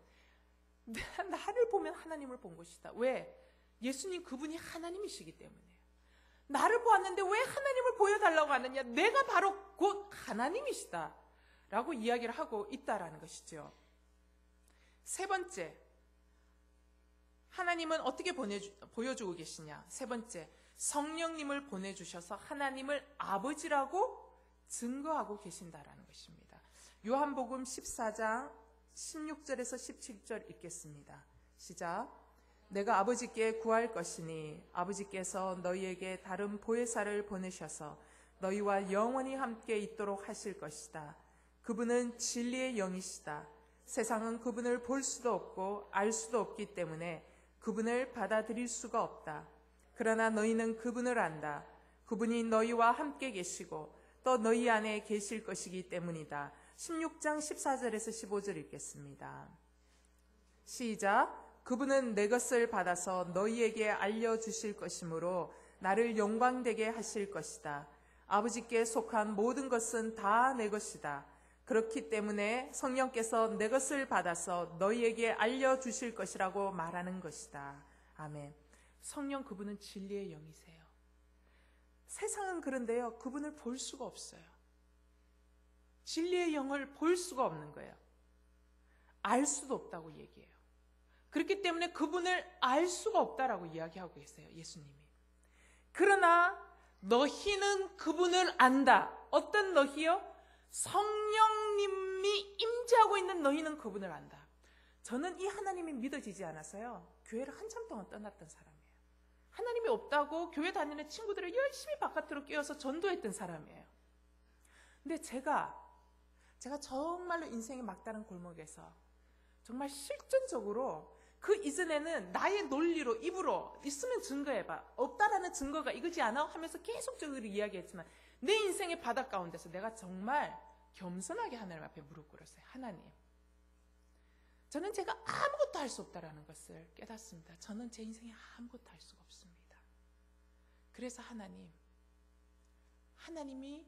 나를 보면 하나님을 본 것이다. 왜? 예수님 그분이 하나님이시기 때문이에요. 나를 보았는데 왜 하나님을 보여달라고 하느냐? 내가 바로 곧 하나님이시다 라고 이야기를 하고 있다라는 것이죠. 세 번째, 하나님은 어떻게 보여주고 계시냐? 세 번째, 성령님을 보내주셔서 하나님을 아버지라고 증거하고 계신다라는 것입니다. 요한복음 14장 16절에서 17절 읽겠습니다. 시작. 내가 아버지께 구할 것이니 아버지께서 너희에게 다른 보혜사를 보내셔서 너희와 영원히 함께 있도록 하실 것이다. 그분은 진리의 영이시다. 세상은 그분을 볼 수도 없고 알 수도 없기 때문에 그분을 받아들일 수가 없다. 그러나 너희는 그분을 안다. 그분이 너희와 함께 계시고 또 너희 안에 계실 것이기 때문이다. 16장 14절에서 15절 읽겠습니다. 시작. 그분은 내 것을 받아서 너희에게 알려주실 것이므로 나를 영광되게 하실 것이다. 아버지께 속한 모든 것은 다 내 것이다. 그렇기 때문에 성령께서 내 것을 받아서 너희에게 알려주실 것이라고 말하는 것이다. 아멘. 성령 그분은 진리의 영이세요. 세상은 그런데요, 그분을 볼 수가 없어요. 진리의 영을 볼 수가 없는 거예요. 알 수도 없다고 얘기해요. 그렇기 때문에 그분을 알 수가 없다라고 이야기하고 계세요, 예수님이. 그러나 너희는 그분을 안다. 어떤 너희요? 성령님이 임재하고 있는 너희는 그분을 안다. 저는 이 하나님이 믿어지지 않아서요, 교회를 한참 동안 떠났던 사람이에요. 하나님이 없다고 교회 다니는 친구들을 열심히 바깥으로 끼워서 전도했던 사람이에요. 근데 제가 정말로 인생의 막다른 골목에서 정말 실존적으로 그 이전에는 나의 논리로 입으로 있으면 증거해봐, 없다라는 증거가 이거지 않아? 하면서 계속적으로 이야기했지만 내 인생의 바닥 가운데서 내가 정말 겸손하게 하나님 앞에 무릎 꿇었어요. 하나님, 저는 제가 아무것도 할 수 없다라는 것을 깨닫습니다. 저는 제 인생에 아무것도 할 수가 없습니다. 그래서 하나님이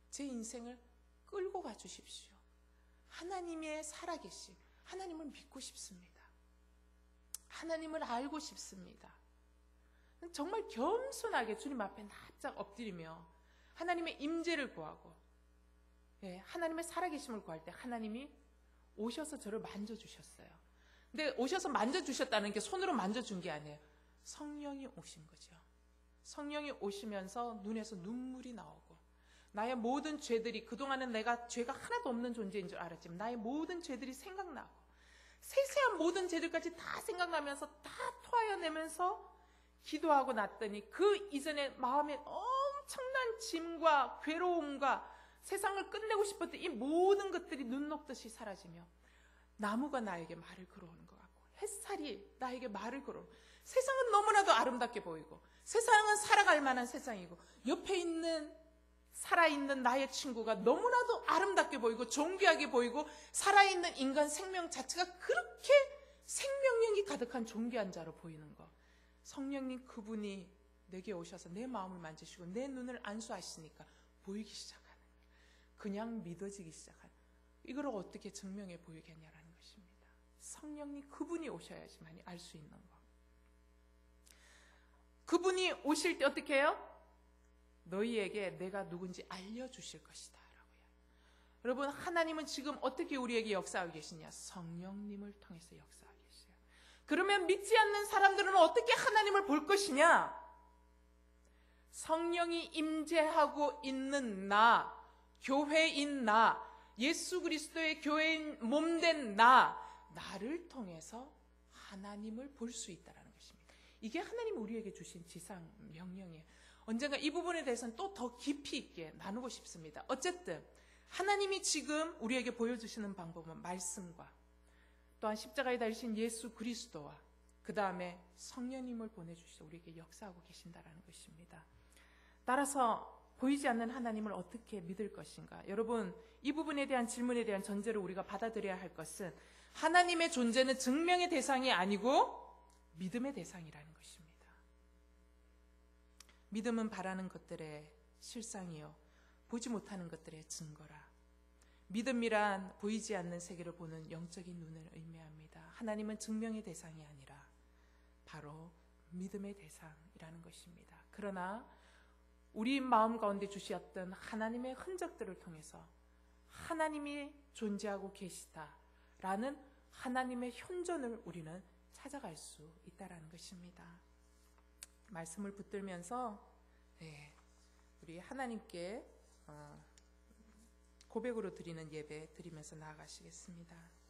제 인생을 끌고 가 주십시오. 하나님의 살아계심, 하나님을 믿고 싶습니다. 하나님을 알고 싶습니다. 정말 겸손하게 주님 앞에 납작 엎드리며 하나님의 임재를 구하고, 하나님의 살아계심을 구할 때 하나님이 오셔서 저를 만져주셨어요. 근데 오셔서 만져주셨다는 게 손으로 만져준 게 아니에요. 성령이 오신 거죠. 성령이 오시면서 눈에서 눈물이 나오고, 나의 모든 죄들이, 그동안은 내가 죄가 하나도 없는 존재인 줄 알았지만 나의 모든 죄들이 생각나고, 세세한 모든 죄들까지 다 생각나면서 다 토하여내면서 기도하고 났더니 그 이전에 마음에 엄청난 짐과 괴로움과 세상을 끝내고 싶었던 이 모든 것들이 눈 녹듯이 사라지며 나무가 나에게 말을 걸어오는 것 같고, 햇살이 나에게 말을 걸어오고, 세상은 너무나도 아름답게 보이고, 세상은 살아갈 만한 세상이고, 옆에 있는 살아있는 나의 친구가 너무나도 아름답게 보이고 존귀하게 보이고, 살아있는 인간 생명 자체가 그렇게 생명력이 가득한 존귀한 자로 보이는 것. 성령님 그분이 내게 오셔서 내 마음을 만지시고 내 눈을 안수하시니까 보이기 시작하는 거예요. 그냥 믿어지기 시작하는 거예요. 이걸 어떻게 증명해 보이겠냐라는 것입니다. 성령님 그분이 오셔야지만이 알 수 있는 것. 그분이 오실 때 어떻게 해요? 너희에게 내가 누군지 알려주실 것이다 라고요. 여러분, 하나님은 지금 어떻게 우리에게 역사하고 계시냐? 성령님을 통해서 역사하고 계세요. 그러면 믿지 않는 사람들은 어떻게 하나님을 볼 것이냐? 성령이 임재하고 있는 나, 교회인 나, 예수 그리스도의 교회인 몸된 나를 통해서 하나님을 볼 수 있다는 것입니다. 이게 하나님 우리에게 주신 지상 명령이에요. 언젠가 이 부분에 대해서는 또 더 깊이 있게 나누고 싶습니다. 어쨌든 하나님이 지금 우리에게 보여주시는 방법은 말씀과 또한 십자가에 달리신 예수 그리스도와 그 다음에 성령님을 보내주셔서 우리에게 역사하고 계신다는 것입니다. 따라서 보이지 않는 하나님을 어떻게 믿을 것인가? 여러분, 이 부분에 대한 질문에 대한 전제로 우리가 받아들여야 할 것은 하나님의 존재는 증명의 대상이 아니고 믿음의 대상이라는 것입니다. 믿음은 바라는 것들의 실상이요 보지 못하는 것들의 증거라. 믿음이란 보이지 않는 세계를 보는 영적인 눈을 의미합니다. 하나님은 증명의 대상이 아니라 바로 믿음의 대상이라는 것입니다. 그러나 우리 마음 가운데 주셨던 하나님의 흔적들을 통해서 하나님이 존재하고 계시다라는 하나님의 현존을 우리는 찾아갈 수 있다는 것입니다. 말씀을 붙들면서 우리 하나님께 고백으로 드리는 예배 드리면서 나아가시겠습니다.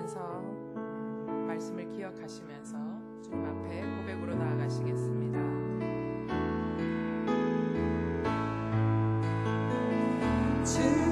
하면서 말씀을 기억하시면서 주님 앞에 고백으로 나아가시겠습니다. 주